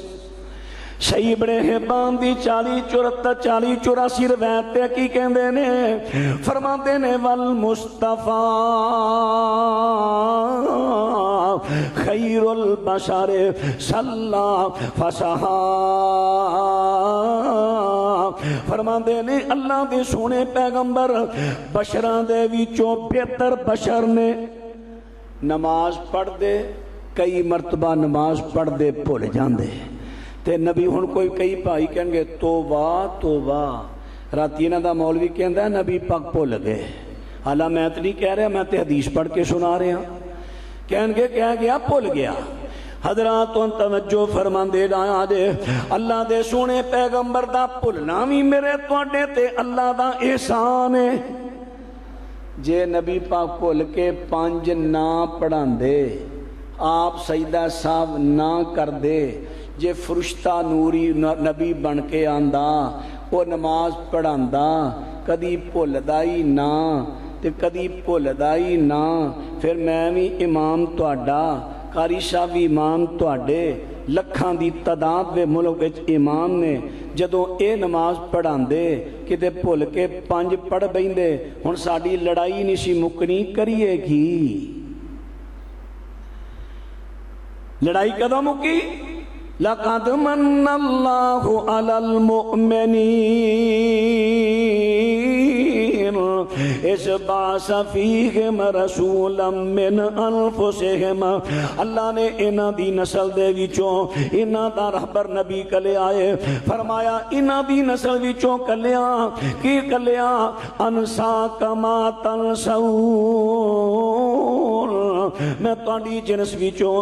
A: صحیح ابن حبان دی 40-84 روایت تے کی کہندے نے فرماتے نے والمصطفیٰ خیر البشر صلی فصحا فرماتے نے اللہ دے سونے پیغمبر بشران دے وچوں بہتر بشر نے نماز پڑھ دے کئی مرتبہ نماز پڑھ دے بھول جاندے تے نبی ہن کوئی کئی بھائی کہیں گے توبہ توبہ راتی انہاں دا مولوی کہندا ہے نبی پاک بھول گئے حالا میں تو نہیں کہہ رہا میں تے حدیث پڑھ کے سنا رہا کہن گے کہہ گیا بھول گیا حضرات توجہ فرماندے رہا جے اللہ دے سونے پیغمبر دا بھولنا بھی میرے تواڈے تے اللہ دا احسان ہے جے نبی پاک بھول کے 5 نہ پڑھاندے آپ سجدہ صاحب نہ کر دے جے فرشتہ نوری نبی بن کے آندا وہ نماز پڑھاندا کدی بھولدائی نہ تے کدی بھولدائی نہ پھر میں بھی امام تواڈا قاری صاحب بھی امام تواڈے لکھاں دی تعداد وے ملک وچ امام نے جدوں اے نماز پڑھاندے کتے بھول کے 5 پڑھ بیندے ہن ساڈی لڑائی نہیں سی مکنی کریے کی لڑائی کدوں مکی لقد من اللہ علی المؤمنین اس باس فیہم رسولا من انفسہم اللہ نے انہاں دی نسل دے وچوں انہاں دا رہبر نبی کلے آئے فرمایا انہاں دی نسل وچوں کلیا کی کلیا انسا کما تنسون میں تہاڈی جنس وچوں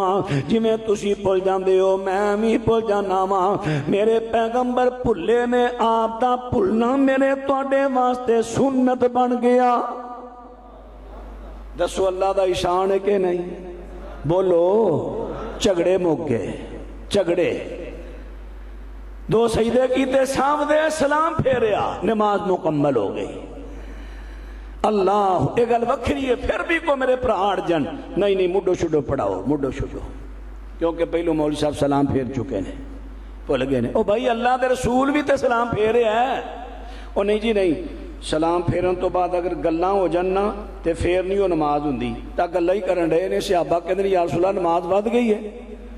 A: جی میں تسی بھول جاندے ہو میں بھی بھول جانا وا میرے پیغمبر بھلے نے آپ دا بھولنا میرے تواڈے واسطے سنت بن گیا دسو اللہ دا احسان ہے کہ نہیں بولو جھگڑے مک گئے جھگڑے دو سجدے کیتے سامنے سلام پھیریا نماز مکمل ہو گئی اللہ یہ گل وکھری ہے پھر بھی کو میرے پراڑ جن نہیں مڈو شڈو پڑھاؤ مڈو شڈو کیونکہ پہلو مولوی صاحب سلام پھیر چکے نے بھول گئے نے او بھائی اللہ دے رسول بھی تے سلام پھیرے ہے او نہیں جی نہیں سلام پھیرن تو بعد اگر گلاں ہو جانا تے پھر نہیں وہ نماز ہوندی تا گلاں ہی کرن رہے نے صحابہ کہندے یا رسول اللہ نماز ود گئی ہے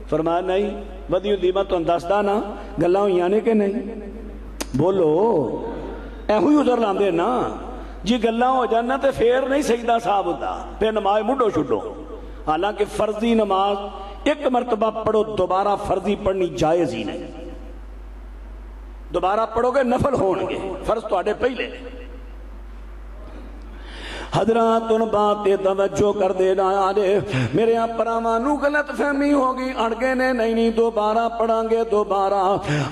A: فرمایا نہیں ودی ہوندی میں تانوں دسدا نا گلاں ہوئیاں نے کہ نہیں بولو ایہو ہی عذر لاندے نا جی گلاں ہو جانا تے پھر نہیں سجدہ صاحب ہوتا پھر نماز مڈو چھڈو حالانکہ فرضی نماز ایک مرتبہ پڑھو دوبارہ فرضی پڑھنی جائز ہی نہیں دوبارہ پڑھو گے نفل ہون گے فرض تو آڑے پہلے حضرات ان باتیں توجہ کر دینا آلے میرے پرامانو غلط فہمی ہوگی اڑگے نے نہیں دوبارہ پڑھیں گے دوبارہ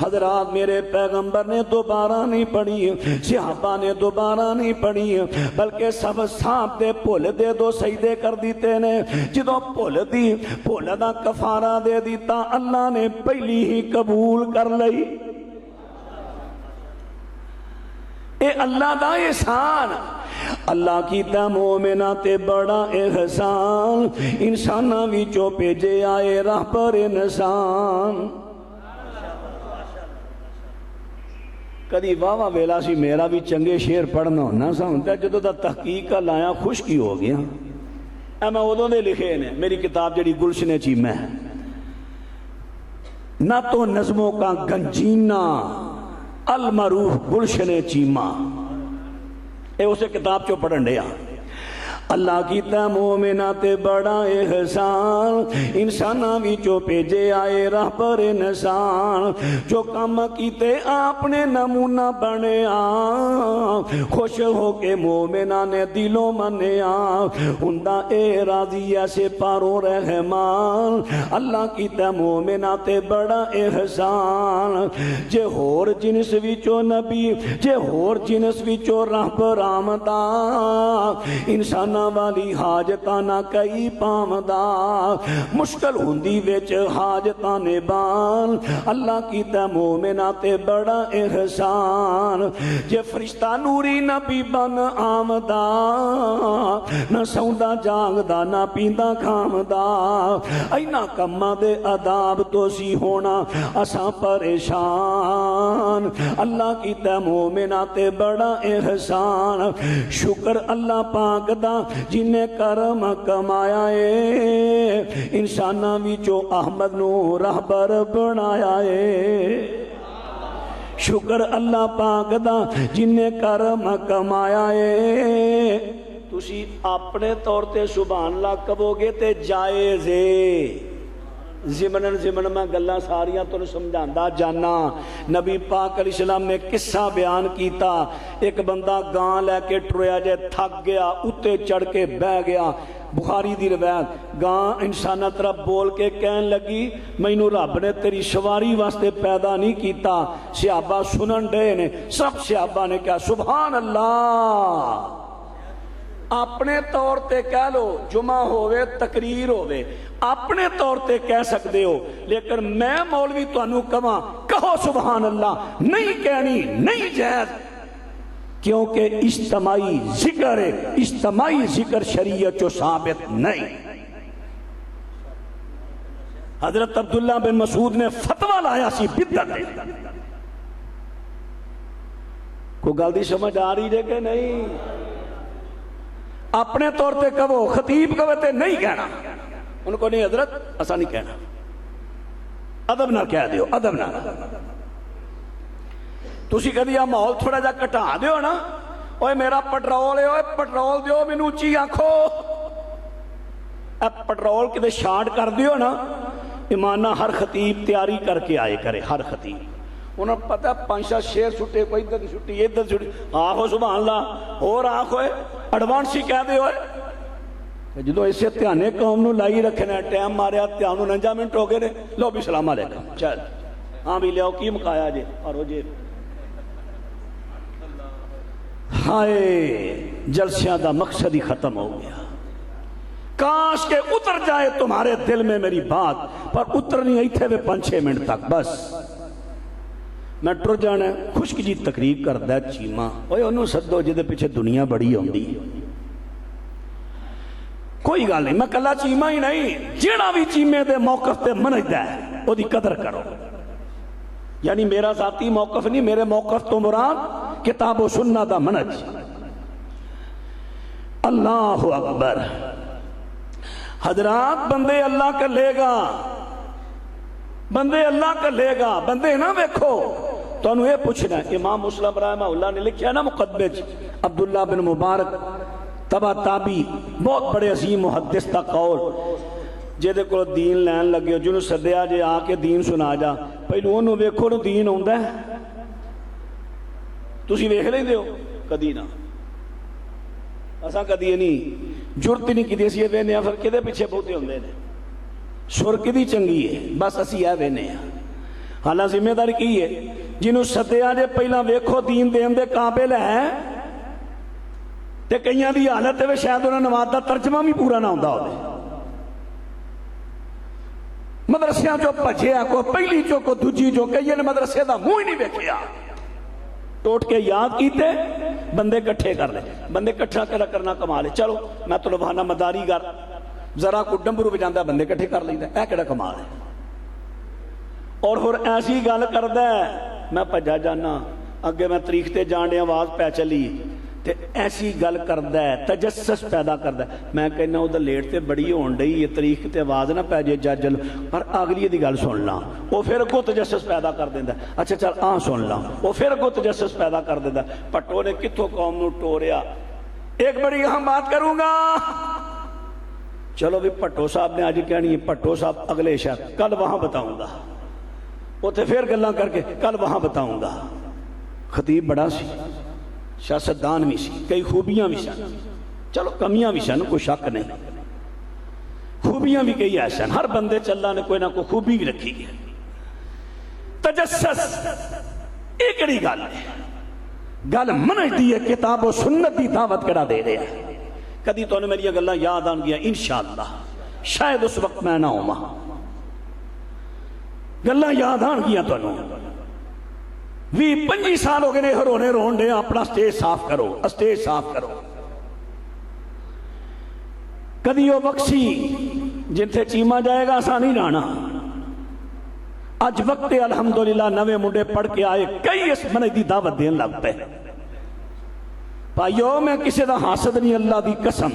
A: حضرات میرے پیغمبر نے دوبارہ نہیں پڑھی صحابہ نے دوبارہ نہیں پڑھی بلکہ سب سانپ دے پھول دے دو سجدے کر دیتے نے جدو پھول دی پھول دا کفارہ دے دیتا اللہ نے پہلی ہی قبول کر لئی اے اللہ دا احسان اللہ کی تا مومنہ تے بڑا احسان انسانہ وچوں پیجے آئے راہ پر انسان کدی واہ ویلا سی میرا بھی چنگے شیر پڑھنا ہونا سامتا جدو دا تحقیق کا لایا خوش کی ہو گیا اے میں ادھوں دے لکھے نے میری کتاب جڑی گلشن چیمہ ہے نہ تو نظموں کا گنجینہ المعروف گلشن چیمہ اے اسے کتاب چو پڑھن دیا اللہ کی تا مومنہ تے بڑا احسان انسانہ وچوں پیجے آئے راہ پر انسان جو کام کیتے آپ نے نمونہ بنے خوش ہو کے مومنہ نے دلوں منیا ہندہ اے راضی ایسے پارو رحمان اللہ کی تا مومنہ تے بڑا احسان جے ہور جنس وچوں نبی جے ہور جنس وچوں راہ پر آمدہ انسانہ والی حاجتانہ کئی پامدہ مشکل ہندی ویچ حاجتانے بان اللہ کی تے مومنہ تے بڑا احسان جے فرشتہ نوری نبی بن آمدہ نہ سوندہ جانگدہ نہ پیندہ کھامدہ اینا کمہ دے عذاب تو سی ہونا اساں پریشان اللہ کی تے مومنہ تے بڑا احسان شکر اللہ پاک دا جنہیں کرم کمایا ہے انسانہ وچوں احمد نو رہبر بنایا ہے شکر اللہ پاک دا جنہیں کرم کمایا ہے تسی اپنے طور تے سبحان اللہ کہو گے تے جائز ہے زمن میں گلہ ساریاں تو سمجھاندہ جانا نبی پاک علیہ السلام نے قصہ بیان کیتا ایک بندہ گاں لے کے ٹرویا جائے تھک گیا اتے چڑھ کے بہ گیا بخاری دی روایت گاں انسانہ طرف بول کے کہن لگی مینوں رب نے تیری سواری واسطے پیدا نہیں کیتا صحابہ سنن دے نے سب صحابہ نے کہا سبحان اللہ اپنے طور تے کہہ لو جمعہ ہوئے تقریر ہوئے اپنے طور تے کہہ سکتے ہو لیکن میں مولوی تو انہوں کہو سبحان اللہ نہیں کہنی نہیں جائز کیونکہ اجتماعی ذکر ہے اجتماعی ذکر شریعت جو ثابت نہیں حضرت عبداللہ بن مسعود نے فتوہ لایا سی بدعت ہے کو گل دی سمجھ آ رہی ہے کہ نہیں اپنے طور تے کہو خطیب کہو تے نہیں کہنا ان کو نہیں حضرت ایسا نہیں کہنا ادب نہ کہہ دیو ادب نہ تسی کہہ دیا ماحول تھوڑا جا کٹا دیو نا اوے میرا پٹرول ہے اوے پٹرول دیو مینوں اونچی آنکھو اب پٹرول کدے شارٹ کر دیو نا ایمانہ ہر خطیب تیاری کر کے آئے کرے ہر خطیب انہوں نے پتا پانچا شیر چھٹے کوئی ادھر چھٹی ادھر چھٹی آخو سبحان اللہ اور آخو ایڈوانسی کہہ دے ہوئے جدو اسے تیانے قوم نو لائی رکھنے ٹائم ماریا تیانو 49 منٹ ہو گئے لو بھی سلام علیکم چل ہاں بھی لیاؤ کی مکایا جے اور ہو جے ہائے جلسیاں دا مقصد ہی ختم ہو گیا کاش کے اتر جائے تمہارے دل میں میری بات پر اتر نہیں آئی تھے 5-6 منٹ تک بس میں ٹر جانا خشک جی تقریر کرتا ہے چیما اوے انہوں سدو جہدے پیچھے دنیا بڑی آتی کوئی گل نہیں میں کلا چیما ہی نہیں جیڑا بھی چیمے دے موقف تے منجدا ہے وہ دی قدر کرو یعنی میرا ذاتی موقف نہیں میرے موقف تو مراد کتاب و سنت دا منج اللہ اکبر حضرات بندے اللہ کر لے گا بندے اللہ کر لے گا بندے نہ ویکھو تو انہوں یہ پوچھنا ہے امام مسلم رحمہ اللہ نے لکھیا نا مقدمے عبداللہ بن مبارک تبا تابی بہت بڑے عظیم محدث تا قول جہدے کو دین لین لگے جنہوں سدیا جے آ کے دین سنا جا پہلو انہوں ویکھو نو دین ہوندا ہے تسی ویکھ لیندے ہو کدی نہ اساں کدی نہیں جرت نہیں کیتی اسی وینے پھر کدے پیچھے بہتے ہوندے نے سر کدی چنگی ہے بس اسی اے وینے حالاں ذمہ داری کی ہے جنہوں سدیا جے پہلا ویکھو دین دین دے قابل ہے تے کئیاں دی حالت ہے شاید انہاں نماز دا ترجمہ بھی پورا نہ ہوندا ہوے مدرسیاں جو پجھیا کو پہلی جو کو دوجی جو کئیاں نے مدرسے دا منہ ہی نہیں ویکھیا ٹوٹ کے یاد کیتے بندے کٹھے کر لے بندے کٹھا کرنا کمال ہے چلو میں تو لبھانا مداری گر ذرا کو ڈمبرو بجاندا بندے کٹھے کر لیندا اے کیڑا کمال ہے اور پھر ایسی گل کردا ہے میں بھجا جانا اگے میں تاریخ تے جان ڈیا آواز پہ چلی تے ایسی گل کردا ہے تجسس پیدا کردا ہے میں کہنا او دا لیٹ تے بڑی ہون ڈئی ہے تاریخ تے آواز نہ پے جے ججل پر اگلی دی گل سن لاں او پھر کو تجسس پیدا کر دیندا اچھا چل آ سن لاں او پھر کو تجسس پیدا کر دیندا پٹو نے کتھوں قوم نو ٹوریا ایک بڑی اہم بات کروں گا چلو بھی پٹو صاحب نے آج کہنی ہے پٹو صاحب اگلے شہر کل وہاں بتاؤں گا اوتھے پھر گلاں کر کے کل وہاں بتاؤں گا خطیب بڑا سی سیاستدان بھی سی کئی خوبیاں بھی سن چلو کمیاں بھی سن کوئی شک نہیں خوبیاں بھی کئی ایسن ہر بندے چلا نے کوئی نہ کوئی خوبی بھی رکھی ہے تجسس ایک کڑی گل ہے گل منج دی ہے کتاب و سنت دی دعوت کڑا دے رہے ہیں کدی تو نے میری گلاں یاد آن گیا انشاءاللہ شاید اس وقت میں نہ ہوں گلاں یاد آن گیا تو نے 20-25 سال ہو گئے نے رونے رون دے اپنا سٹیج صاف کرو اسٹیج صاف کرو کدی وہ بخشی جن سے چیما جائے گا آسانی رانا اج وقت الحمدللہ نوے منڈے پڑھ کے آئے کئی اس منج دی دعوت دین لگ پہ بھائیو میں کسی دا حاسد نہیں اللہ دی قسم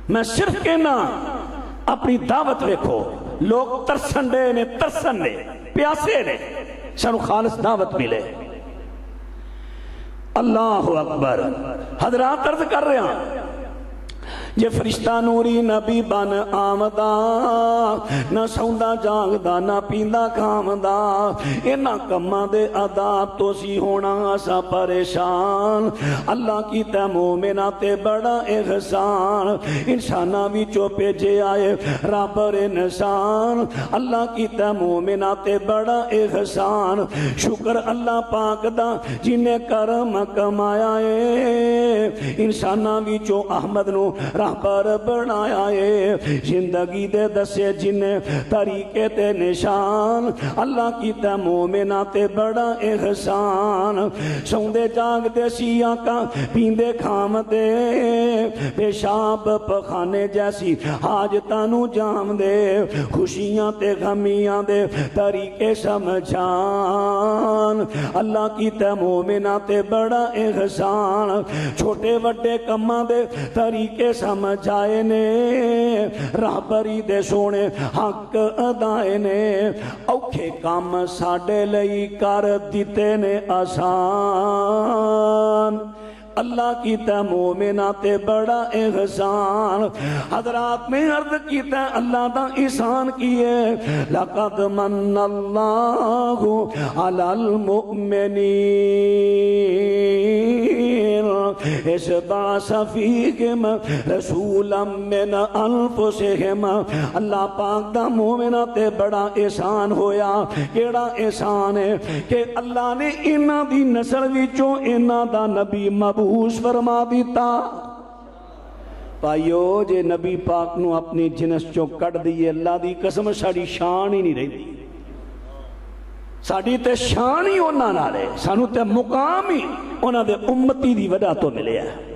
A: میں صرف کہنا اپنی دعوت دیکھو لوگ ترسن دے نے ترسن دے پیاسے نے سانو خالص دعوت ملے اللہ اکبر حضرات عرض کر رہے ہیں جے فرشتہ نوری نبی بن آمدہ نہ سوندا جاگدا نہ پیندا کھامدا انہاں کماں دے عذاب تو سی ہونا اسا پریشان اللہ کی تے مومنہ تے بڑا احسان انساناں وچوں بھیجے آئے رابر انسان اللہ کی تے مومنہ تے بڑا احسان شکر اللہ پاک دا جنہیں کرم کمایا ہے انساناں وچوں احمد نو راہبر بنایا ہے زندگی دے دسے جن طریقے تے نشان اللہ کی تے مومنہ تے بڑا احسان سوندے جاگ دے سیاں کا پیندے کھام دے پیشاب پخانے جیسی حاجتانو جام دے خوشیاں تے غمیاں دے طریقے سمجھان اللہ کی تے مومنہ تے بڑا احسان چھوٹے وڈے کماں دے طریقے سمجھائے نے راہبری دے سونے حق ادائے نے اوکھے کام ساڈے لئی کر دیتے نے آسان اللہ کی تے مومنہ تے بڑا احسان حضرات میں عرض کی تے اللہ دا احسان کیے لقد من اللہ علی المؤمنین اس باس فیہم رسولا من انفسہم اللہ پاک دا مومنہ تے بڑا احسان ہویا کیڑا احسان ہے کہ اللہ نے انہاں دی نسل وچوں انہاں دا نبی مبعوث فرما دیتا پائیو جے نبی پاک نو اپنی جنس چو کٹ دیئے اللہ دی قسم ساڑی شان ہی نہیں رہی دی ساڈی تے شان ہی انہاں نال ہے، سانو تے مقام ہی انہاں دے امتی دی وجہ تو ملیا ہے۔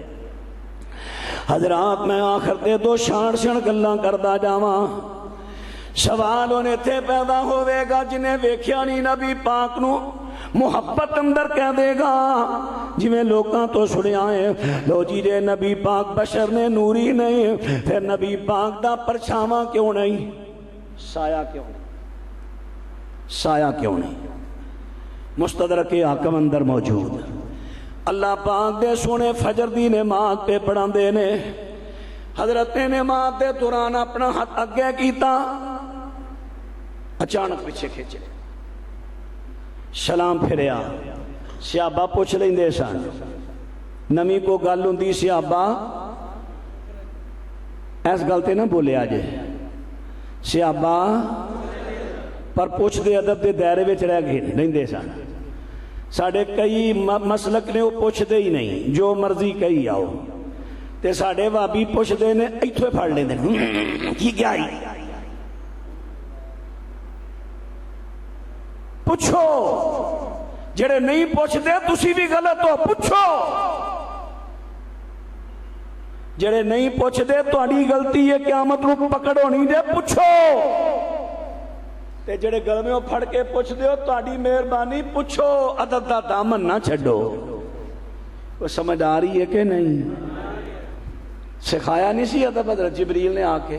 A: حضرات میں آخر تے دو شان گلاں کردا جاواں۔ سوال انہیں تھے پیدا ہوئے گا جنہیں ویکھیا نہیں نبی پاک نو محبت اندر کہہ دے گا جی میں لوکاں تو سنے آئے لو جی جے نبی پاک بشر نے نوری نہیں پھر نبی پاک دا پرچھاواں کیوں نہیں، سایہ کیوں نہیں، سایہ کیوں نہیں؟ مستدرک حاکم اندر موجود اللہ پاک دے سونے فجر دی نماز پہ پڑھان دے نے، حضرت نے نماز دے دوران اپنا ہاتھ اگے کیتا، اچانک پیچھے کھینچے، سلام پھریا، صحابہ پوچھ لیندے سن، نمی کو گل ہوندی صحابہ ایس گل تے نہ بولے آجے، صحابہ پر پوچھ دے ادب دے دائرے وچ رہ گئے نہیں دے سن۔ ساڑھے کئی مسلک نے وہ پوچھ دے ہی نہیں، جو مرضی کئی آؤ تے ساڑھے وابی پوچھ دے نے ایتھوے پھاڑ لیں دے کی کیا ہی پوچھو، جڑے نہیں پوچھ دے تسی بھی غلط ہو، پوچھو، جڑے نہیں پوچھ دے تو اڑی غلطی ہے قیامت رو پکڑو نہیں دے، پوچھو، تے جڑے گل میں وہ پھڑ کے پوچھ دے ہو تو اڑی مہربانی پوچھو، ادب دا دامن نہ چھڑو۔ وہ سمجھ آ رہی ہے کہ نہیں؟ سکھایا نہیں سی ادب حضرت جبریل نے آ کے،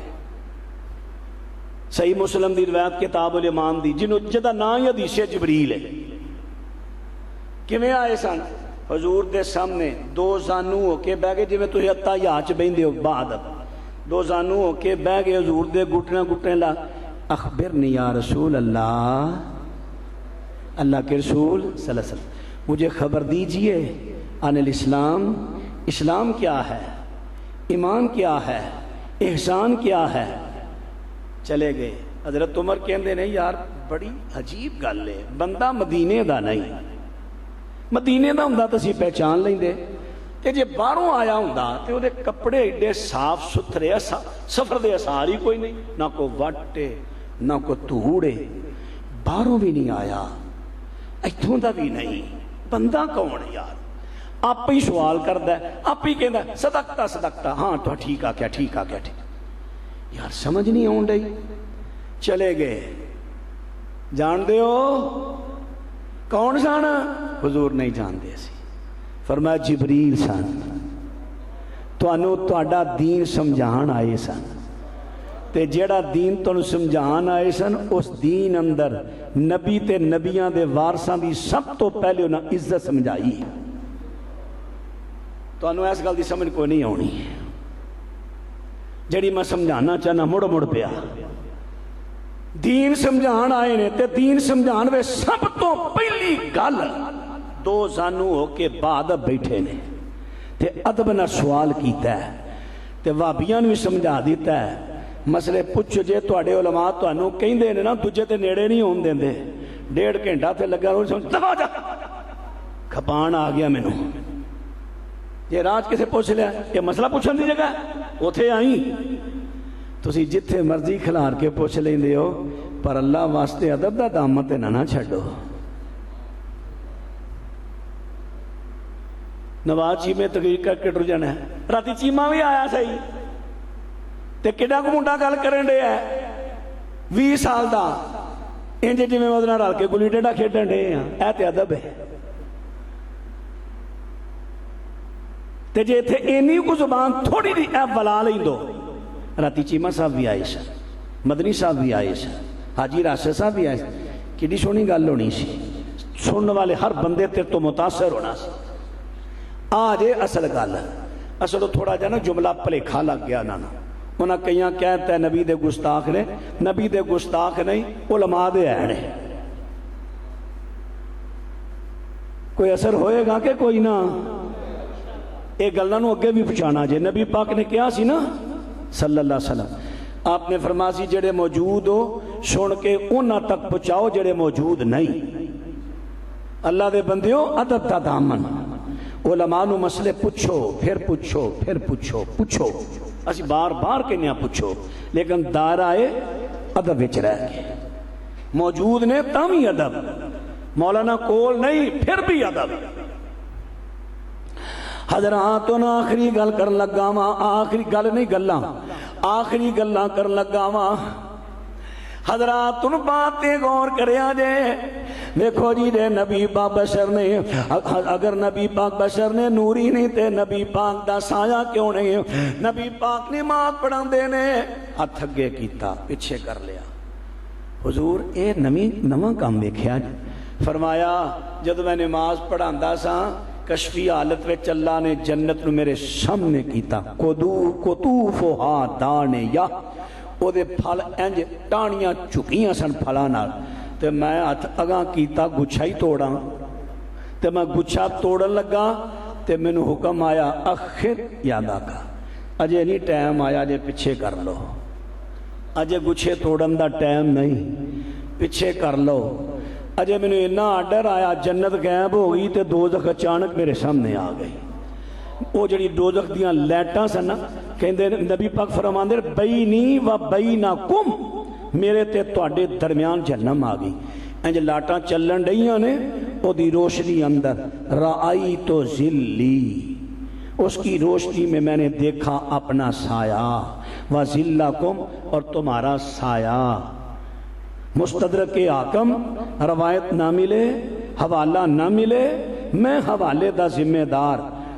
A: صحیح مسلم دی روایت کتاب الایمان دی جنہوں جدہ نا ہی حدیث جبریل ہے، کیویں آئے سن حضور دے سامنے دو زانو ہو کے بہ گئے، جی میں تجھے اتحیات بیندے ہو بعد دو زانو ہو کے بہ گئے حضور دے گھٹنے لا، اخبرنی یا رسول اللہ، اللہ کے رسول صلی اللہ علیہ وسلم مجھے خبر دیجئے عن الاسلام، اسلام کیا ہے، ایمان کیا ہے، احسان کیا ہے۔ چلے گئے، حضرت عمر کہندے نہیں یار بڑی عجیب گل ہے، بندہ مدینے دا نہیں، مدینے دا ہوندا تسی پہچان لیندے، تے جے باہروں آیا ہوندا تے وہ دے کپڑے ایڈے صاف ستھرے، سفر دے اثار ہی کوئی نہیں، نہ کو وٹے نہ کو دھوڑے، باہروں بھی نہیں آیا، ایتھوں دا بھی نہیں، بندہ کون یار؟ آپ ہی سوال کردا ہے، آپ ہی کہندا ہے صدقتا صدقتا، ہاں تو ٹھیک آ کیا ٹھیک آ کیا ٹھیک، یار سمجھ نہیں آن رہی۔ چلے گئے، جان دے ہو کون سن؟ حضور نہیں جان دے سی، فرمایا جبریل سن، تانوں تہاڈا دین سمجھان آئے سن، تے جیڑا دین تانوں سمجھان آئے سن اس دین اندر نبی تے نبیاں دے وارثاں دی سب تو پہلے انہاں عزت سمجھائی، تانوں اس گل دی سمجھ کوئی نہیں آنی، جڑی میں سمجھانا چاہنا مڑ مڑ پیا، دین سمجھان آئے نے تے دین سمجھان وے سب تو پہلی گل دو زانو ہو کے بعد بیٹھے نے تے ادب نہ سوال کیتا ہے تے وابیاں نے بھی سمجھا دیتا ہے، مسئلے پوچھو جے تواڈے علماء تانوں کہندے نے نا دوجے تے نیڑے نہیں ہون دیندے، 1.5 گھنٹہ تے لگا رو سمجھ دفع جا، کھپان آ گیا مینوں، یہ راج کسے پوچھ لیا یہ مسئلہ پوچھن دی جگہ اوتھے آئیں، تسی جتھے مرضی کھلار کے پوچھ لیندے ہو، پر اللہ واسطے ادب دا دامن تے نہ چھڈو۔ نواز چیمے تقریر کر کے ٹر جانا ہے، راتی چیمہ بھی آیا صحیح تے کڈا کو منڈا گل کرن ڈے ہے 20 سال دا، انج جویں میں اودے نال رل کے گلی ڈنڈا کھیڈن ڈے ہاں، اے تے ادب ہے۔ تے جے تھے اینی کو زبان تھوڑی دی اے بلا لیں دو، راتی چیمہ صاحب بھی آئے سن، مدنی صاحب بھی آئے سن، حاجی راشد صاحب بھی آئے سن، کڈی سونی گل ہونی سی، سننے والے ہر بندے تیرے تو متاثر ہونا سی۔ آج اصل گل اصل تھوڑا جا نا جملہ پلیکھا لگ گیا نا، انہاں کئیاں کہتا ہے نبی دے گستاخ نے، نبی دے گستاخ نہیں علماء دے ہیں نے، کوئی اثر ہوئے گا کہ کوئی نہ؟ ایک گلہ نو اگے بھی پچھانا جے، نبی پاک نے کیا سی نا صلی اللہ علیہ وسلم، آپ نے فرمایا سی جڑے موجود ہو سن کے انہاں تک پہنچاؤ جڑے موجود نہیں، اللہ دے بندیوں ادب دا دامن، علماء نو مسئلے پوچھو پھر پوچھو پھر پوچھو، پوچھو اسی بار بار کہنے پوچھو، لیکن دائرہ ادب وچ رہ گئے، موجود نے تاں بھی ادب، مولانا کول نہیں پھر بھی ادب. حضرات آخری گل کر لگا وا, آخری گل نہیں گلاں, آخری گلاں کر لگا وا. حضرات ان باتیں غور کریا جے. دیکھو جی دے نبی پاک بشر نے, اگر نبی پاک بشر نے نوری نہیں تے نبی پاک دا سایہ کیوں نہیں؟ نبی پاک نماز پڑھان دے نے ہاتھ اگے کیتا پیچھے کر لیا. حضور اے نواں کام ویکھیا جی. فرمایا جب میں نماز پڑھاندا سا کشفی حالت وچ اللہ نے جنت نو میرے سامنے کیتا. قطوفھا دانیہ, او دے پھل انج ٹانیاں چکیاں سن پھلاں نال. تے میں ہاتھ اگاں کیتا گچھا ہی توڑاں. تے میں گچھا توڑن لگا تے مینوں حکم آیا اخر یادا کا, اجے نہیں ٹائم آیا, جے پیچھے کر لو. اجے گچھے توڑن دا ٹائم نہیں, پیچھے کر لو. اجے مینوں اتنا آرڈر آیا, جنت غائب ہو گئی تے دوزخ اچانک میرے سامنے آ گئی. وہ جڑی دوزخ دیاں لائٹاں سن نا, کہندے نبی پاک فرماندے بینی و بینکم, میرے تے تواڈے درمیان جہنم آ گئی. انج لاٹاں چلن ڈیاں نے, او دی روشنی اندر رأئی تو ذلی, اس کی روشنی میں میں نے دیکھا اپنا سایہ. و ذلکم, اور تمہارا سایہ. مستدرک حاکم روایت نہ ملے, حوالہ نہ ملے, میں حوالے دا ذمہ دار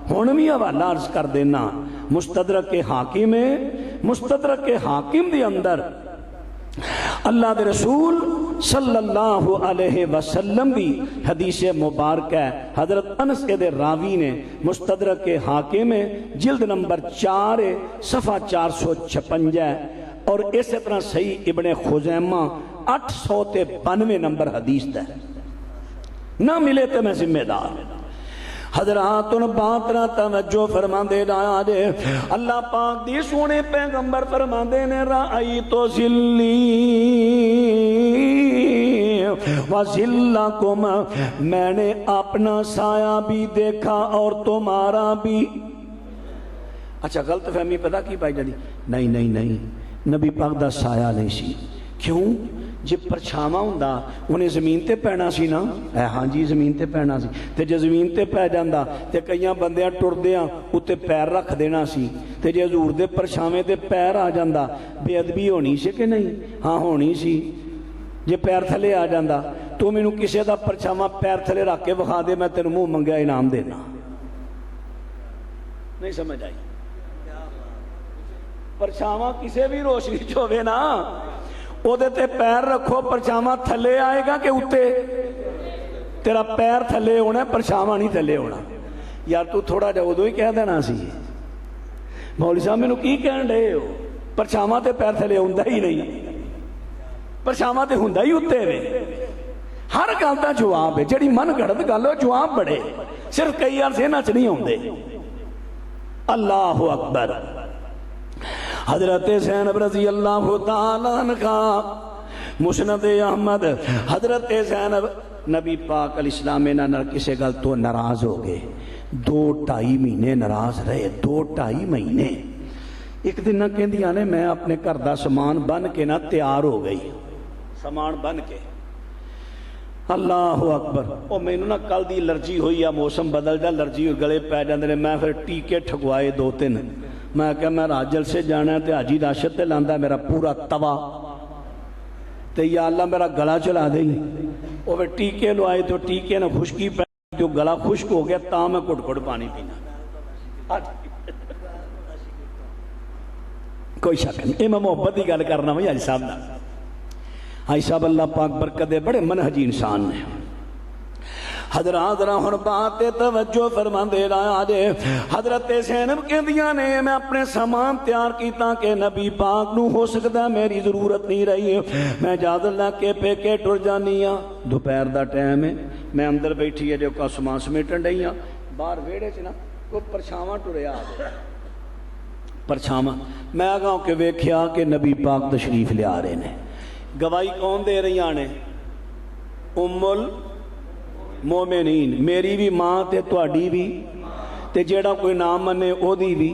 A: ہن بھی حوالہ عرض کر دینا. مستدرک حاکم ہے, مستدرک حاکم دی اندر اللہ دے رسول صلی اللہ علیہ وسلم دی حدیث مبارک ہے. حضرت انس دے راوی نے مستدرک حاکم ہے, جلد نمبر 4 صفحہ 456 ہے, اور اسی طرح صحیح ابن خزیمہ 892 نمبر حدیث ہے. نہ ملے تو میں ذمہ دار. حضرات ان بات نہ توجہ فرماندے رہا جے. اللہ پاک دی سونے پیغمبر فرماندے نے رأی تو ذلی و ذلکم, میں نے اپنا سایہ بھی دیکھا اور تمہارا بھی. اچھا غلط فہمی پتہ کی پائی جاتی؟ نہیں نہیں نہیں, نبی پاک دا سایہ نہیں سی. کیوں؟ جے پرچھاواں ہوندا انہیں زمین تے پینا سی نا. ہاں جی زمین تے پینا سی. تے جے زمین تے پی جاندا تے کئیاں بندیاں ٹردیاں اُتے پیر رکھ دینا سی. تے جے حضور دے پرچھاویں تے پیر آ جاندا بے ادبی ہونی سی کہ نہیں؟ ہاں ہونی سی. جے پیر تھلے آ جاندا تو مینوں کسے دا پرچھاواں پیر تھلے رکھ کے وکھا دے, میں تینوں منہ منگیا انعام دینا. نہیں سمجھ آئی؟ پرچھاواں کسے بھی روشنی چ ہوے نا, او دے تے پیر رکھو, پرچھاواں تھلے آئے گا کہ اتے؟ تیرا پیر تھلے ہونا, پرچھاواں نہیں تھلے ہونا. یار تو تھوڑا جا ادو ہی کہہ دینا سی. مولوی صاحب مینوں کی کہن ڈے ہو؟ پرچھاواں تے پیر تھلے ہوندا ہی نہیں, پرچھاواں تے ہوندا ہی اتے وے. ہر گل دا جواب ہے, جڑی من گھڑت گل ہو جواب بڑے, صرف کئی عرصے ذہن چ نہیں ہوندے. اللہ اکبر. حضرت زینب رضی اللہ تعالیٰ عنہ مسند احمد. حضرت زینب نبی پاک علیہ السلام نہ کسے گل تو ناراض ہو گئے. 2-2.5 مہینے ناراض رہے, 2-2.5 مہینے. ایک دن نہ کہندیاں نے میں اپنے گھر دا سامان بن کے نہ تیار ہو گئی, سامان بن کے. اللہ اکبر. او مینوں نہ کل دی الرجی ہوئی ہے, موسم بدل جا الرجی گلے پی جاندے نے. میں پھر ٹیکے ٹھگوائے 2-3. میں کہا میں راجل سے جانا ہے تے حاجی راشد تے لاندا میرا پورا توا, تے یا اللہ میرا گلا چلا دیں. وہ پھر ٹیکے لوائے تو ٹیکے نہ خشکی پہ جو گلا خشک ہو گیا, تا میں گھٹ گھٹ پانی پینا. کوئی شک نہیں, یہ میں محبت کی گل کرنا ہوں حاجی صاحب دا. حاجی صاحب اللہ پاک برکت دے, بڑے منہجی انسان نے. حضرات ہن بات توجہ فرماندے رہا جے. حضرت زینب کہندیاں نے میں اپنے سامان تیار کیتا کہ نبی پاک نو ہو سکدا میری ضرورت نہیں رہی, میں اجازت لے کے پیکے ٹر جانی ہاں. دوپہر دا ٹائم ہے, میں اندر بیٹھی ہے جو کا سامان سمیٹن ڈئی ہاں. باہر ویڑے چ نا کوئی پرچھاواں ٹریا آ گیا, پرچھاواں. میں اگاں کے ویکھیا کہ نبی پاک تشریف لے آ رہے نے. گواہی کون دے رہی نے؟ ام مومنین, میری بھی ماں تے تواڈی بھی, تے جیڑا کوئی نام منے او دی بھی.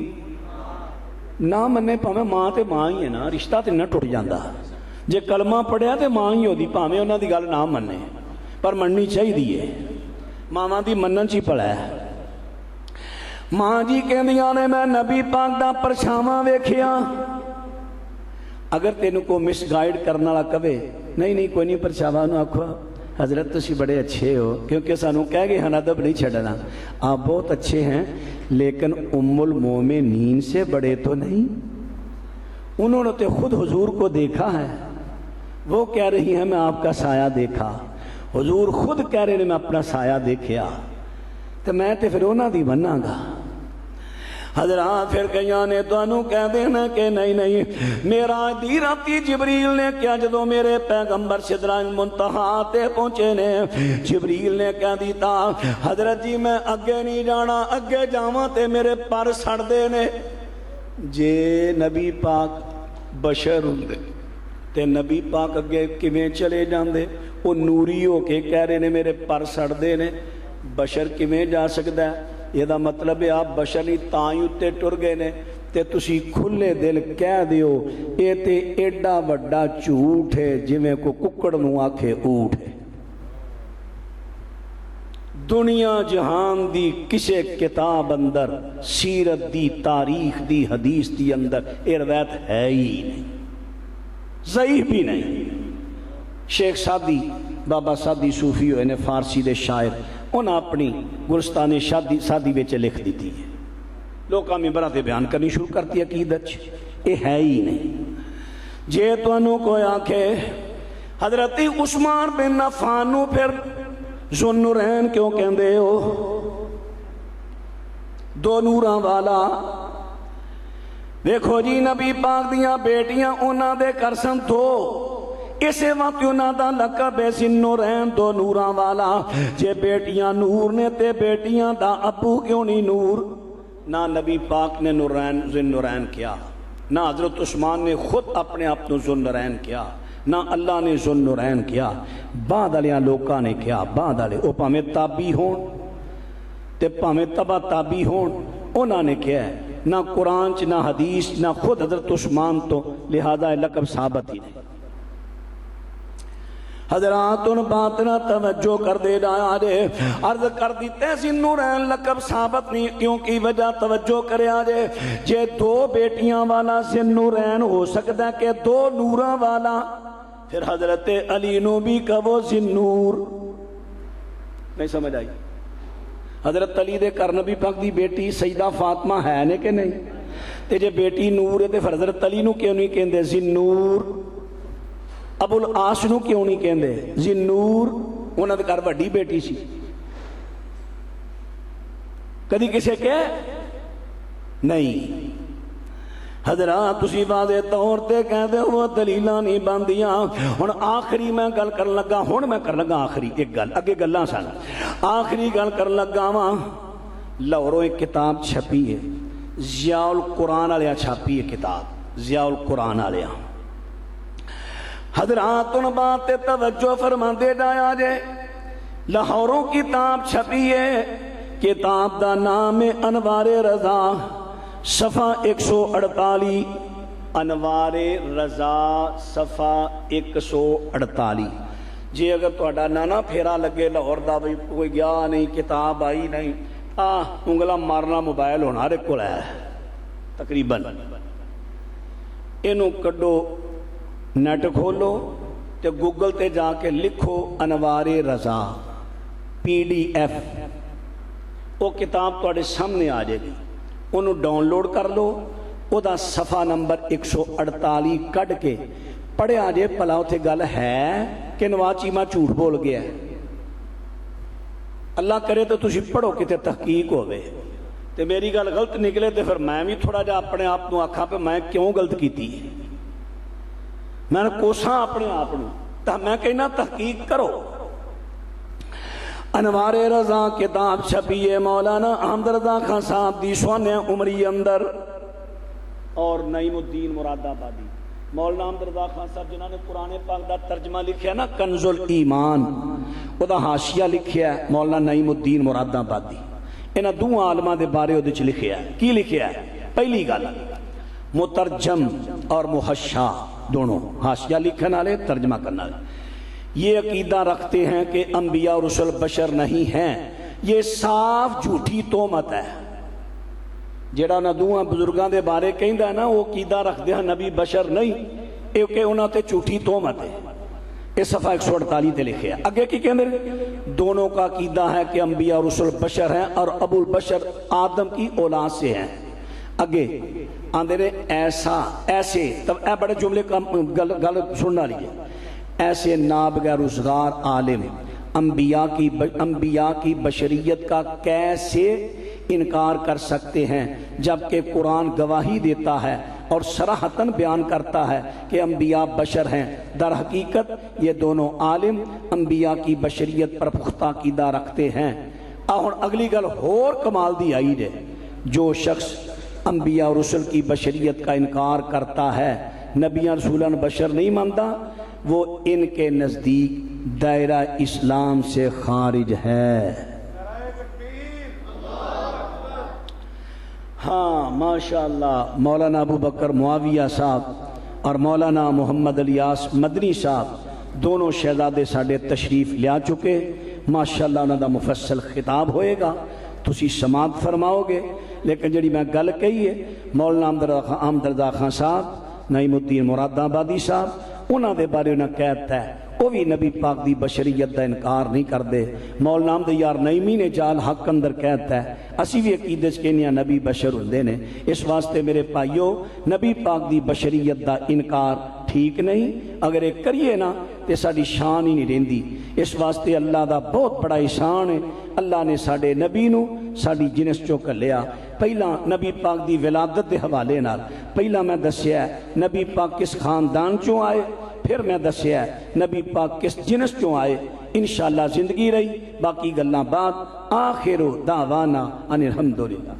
A: نہ منے پاویں ماں تے ماں ہی ہے نا, رشتہ تے نہ ٹوٹ جاندا. جے کلمہ پڑھیا تے ماں ہی ہو دی, پاویں انہاں دی گل نہ منے. پر مننی چاہیے ماواں دی منن چی پڑا ہے ماں جی کہندیاں نے میں نبی پاک دا پرچھاواں ویکھیا اگر تینوں کو مس گائیڈ کرنے والا کہے نہیں کوئی نہیں پرچھاواں نو آکھو حضرت تسی بڑے اچھے ہو کیونکہ سانوں کہہ گئے ہن ادب نہیں چھڈنا آپ بہت اچھے ہیں لیکن ام المومنین سے بڑے تو نہیں انہوں نے تو خود حضور کو دیکھا ہے وہ کہہ رہی ہیں میں آپ کا سایہ دیکھا حضور خود کہہ رہے ہیں میں اپنا سایہ دیکھیا تو میں تے پھر انہاں دی بننا گا حضرات پھر کئیاں نے تانوں کہہ دینا کہ نہیں میرا دی راتی جبریل نے کیا جدو میرے پیغمبر سدرۃ المنتہا تے پہنچے نے جبریل نے کہہ دیتا حضرت جی میں اگے نہیں جانا اگے جاواں تے میرے پر سڑ دے نے جے نبی پاک بشر ہوندے تے نبی پاک اگے کیویں چلے جاندے وہ نوری ہو کے کہہ رہے نے میرے پر سڑ دے نے بشر کیویں جا سکدا ہے یہ دا مطلب ہے آپ بشر نہیں تائیں اتے ٹر گئے نے تے تسی کھلے دل کہہ دیو اے تے ایڈا وڈا جھوٹ ہے جویں کو ککڑ نو آکھے اونٹ ہے دنیا جہان دی کسے کتاب اندر سیرت دی تاریخ دی حدیث دی اندر اے روایت ہے ہی نہیں ضعیف بھی نہیں شیخ سادی بابا سادی صوفی ہوئے نے فارسی دے شاعر انہاں اپنی گلستان سادی وچ لکھ دیتی ہے لوکاں ممبراں تے بیان کرنی شروع کرتی عقیدت اے ہے ہی نہیں جے تانوں کوئی آکھے حضرت عثمان بن عفان نو پھر ذوالنورین کیوں کہندے ہو دو نوراں والا دیکھو جی نبی پاک دیاں بیٹیاں انہاں دے کرسن دو اسے وقت انہاں دا لقب ہے ذوالنورین دو نوراں والا جے بیٹیاں نور نے تے بیٹیاں دا ابو کیوں نہیں نور نہ نبی پاک نے ذوالنورین کیا نہ حضرت عثمان نے خود اپنے آپ کو ذوالنورین کیا نہ اللہ نے ذوالنورین کیا بعد علیہ لوکاں نے کیا بعد علیہ او پاہمیں تابی ہون تے پاہمیں تبا تابی ہون انہاں نے کیا ہے نہ قرآن چ نہ حدیث نہ خود حضرت عثمان تو لہذا لقب ثابت ہی نہیں حضرات ان باتنا توجہ کر دے جایا جے عرض کر دیتے ذوالنورین لقب ثابت نہیں کیونکہ وجہ توجہ کرے آجے جے دو بیٹیاں والا ذوالنورین ہو سکتا ہے کہ دو نوراں والا پھر حضرت علی نو بھی کہو ذوالنور نہیں سمجھ آئی حضرت علی دے کر نبی پاک دی بیٹی سیدہ فاطمہ ہے نے کہ نہیں تے جے بیٹی نور ہے تے پھر حضرت علی نو کیوں نہیں کہندے ذوالنور ابو العاص نو کیوں نہیں کہندے ذوالنور انہاں دے گھر وڈی بیٹی سی کدی کسے کہ نہیں حضرات تسی واضح طور تے کہندے ہو دلیلاں نہیں باندیاں ہن آخری میں گل کر لگا ہن میں کر لگا آخری ایک گل اگے گلاں سن آخری گل کر لگا وا لاہوروں ایک کتاب چھپی ہے ضیاء القرآن والیا چھاپی ہے کتاب ضیاء القرآن والیا حضرات ان بات توجہ فرما دے جایا جے لاہوروں کتاب چھپی ہے کتاب دا نام ہے انوار رضا صفحہ 148 انوار رضا صفحہ 148 جی اگر تہاڈا نانا پھیرا لگے لاہور دا بھی کوئی گیا نہیں کتاب آئی نہیں انگلا مارنا موبائل ہونا ہر ایک کو ہے تقریباً اینو کڈو نیٹ کھولو تے گوگل تے جا کے لکھو انوار رضا PDF وہ کتاب تہاڈے سامنے آ جائے گی انہوں ڈاؤن لوڈ کر لو او دا صفحہ نمبر 148 کٹ کے پڑھے آجے پلا اتھے گل ہے کہ نواز چیمہ جھوٹ بول گیا ہے اللہ کرے تو تسی پڑھو کتے تحقیق ہوئے تے میری گل غلط نکلے تے پھر میں بھی تھوڑا جا اپنے آپ نو آکھا پہ میں کیوں غلط کیتی ہے میں نے کوساں اپنے آپ نو تا میں کہنا تحقیق کرو انوار رضا کتاب چھپی ہے مولانا احمد رضا خان صاحب دی سوانح عمری اندر اور نعیم الدین مراد آبادی مولانا احمد رضا خان صاحب جنہوں نے قرآن پاک دا ترجمہ لکھیا نا کنز الایمان او دا حاشیہ لکھیا ہے مولانا نعیم الدین مراد آبادی انہاں دو عالماں دے بارے اودے چ لکھیا ہے کی لکھیا ہے پہلی گل مترجم اور محشا دونوں حاشیہ لکھن والے ترجمہ کرنے والے یہ عقیدہ رکھتے ہیں کہ انبیاء اور رسل بشر نہیں ہیں، یہ صاف جھوٹی تہمت ہے۔ جڑا ندوہاں بزرگاں دے بارے کہندا ہے نا، وہ عقیدہ رکھتے ہیں نبی بشر نہیں، کہ انہاں تے جھوٹی تہمت ہے۔ اس صفحہ 148 تے لکھے ہے۔ اگے کی کہندے دونوں کا عقیدہ ہے کہ انبیاء اور رسل بشر ہیں اور ابو البشر آدم کی اولاد سے ہیں۔ اگے آندے نے ایسے تب اے بڑے جملے کا گل سننا لیے، ایسے نابغہ روزگار عالم انبیاء کی بشریت کا کیسے انکار کر سکتے ہیں، جبکہ قرآن گواہی دیتا ہے اور صراحتاً بیان کرتا ہے کہ انبیاء بشر ہیں۔ در حقیقت یہ دونوں عالم انبیاء کی بشریت پر پختہ عقیدہ رکھتے ہیں۔ اور اگلی گل اور کمال دی آئی ہے، جو شخص انبیاء اور رسل کی بشریت کا انکار کرتا ہے، نبیان رسولان بشر نہیں مانتا، وہ ان کے نزدیک دائرہ اسلام سے خارج ہے۔ ہاں ماشاءاللہ مولانا ابو بکر معاویہ صاحب اور مولانا محمد الیاس مدنی صاحب دونوں شہزادے ساڑھے تشریف لیا چکے، ماشاءاللہ انہوں دا مفصل خطاب ہوئے گا، تسی سماعت فرماؤ گے۔ لیکن جڑی میں گل کہی ہے مولانا احمد رضا خان صاحب، نعیم الدین مراد آبادی صاحب، انہوں دے بارے انہوں کہتا ہے وہ بھی نبی پاک دی بشریت دا انکار نہیں کر دے۔ مولانا احمد یار نعیمی نے جال حق اندر کہتا ہے اسی بھی عقیدے سے کہنیاں نبی بشر ہوندے نے۔ اس واسطے میرے بھائیو نبی پاک دی بشریت دا انکار ٹھیک نہیں، اگر ایک کریے نا تے ساڑی شان ہی نہیں رہندی۔ اس واسطے اللہ دا بہت بڑا احسان ہے، اللہ نے ساڑے نبی نو ساڑی جنس چوں کلیا۔ پہلا نبی پاک دی ولادت دے حوالے نال پہلا میں دسیا ہے نبی پاک کس خاندان چوں آئے، پھر میں دسیا ہے نبی پاک کس جنس چوں آئے۔ انشاءاللہ زندگی رہی باقی گلاں بعد۔ آخر دعوانا ان الحمدللہ۔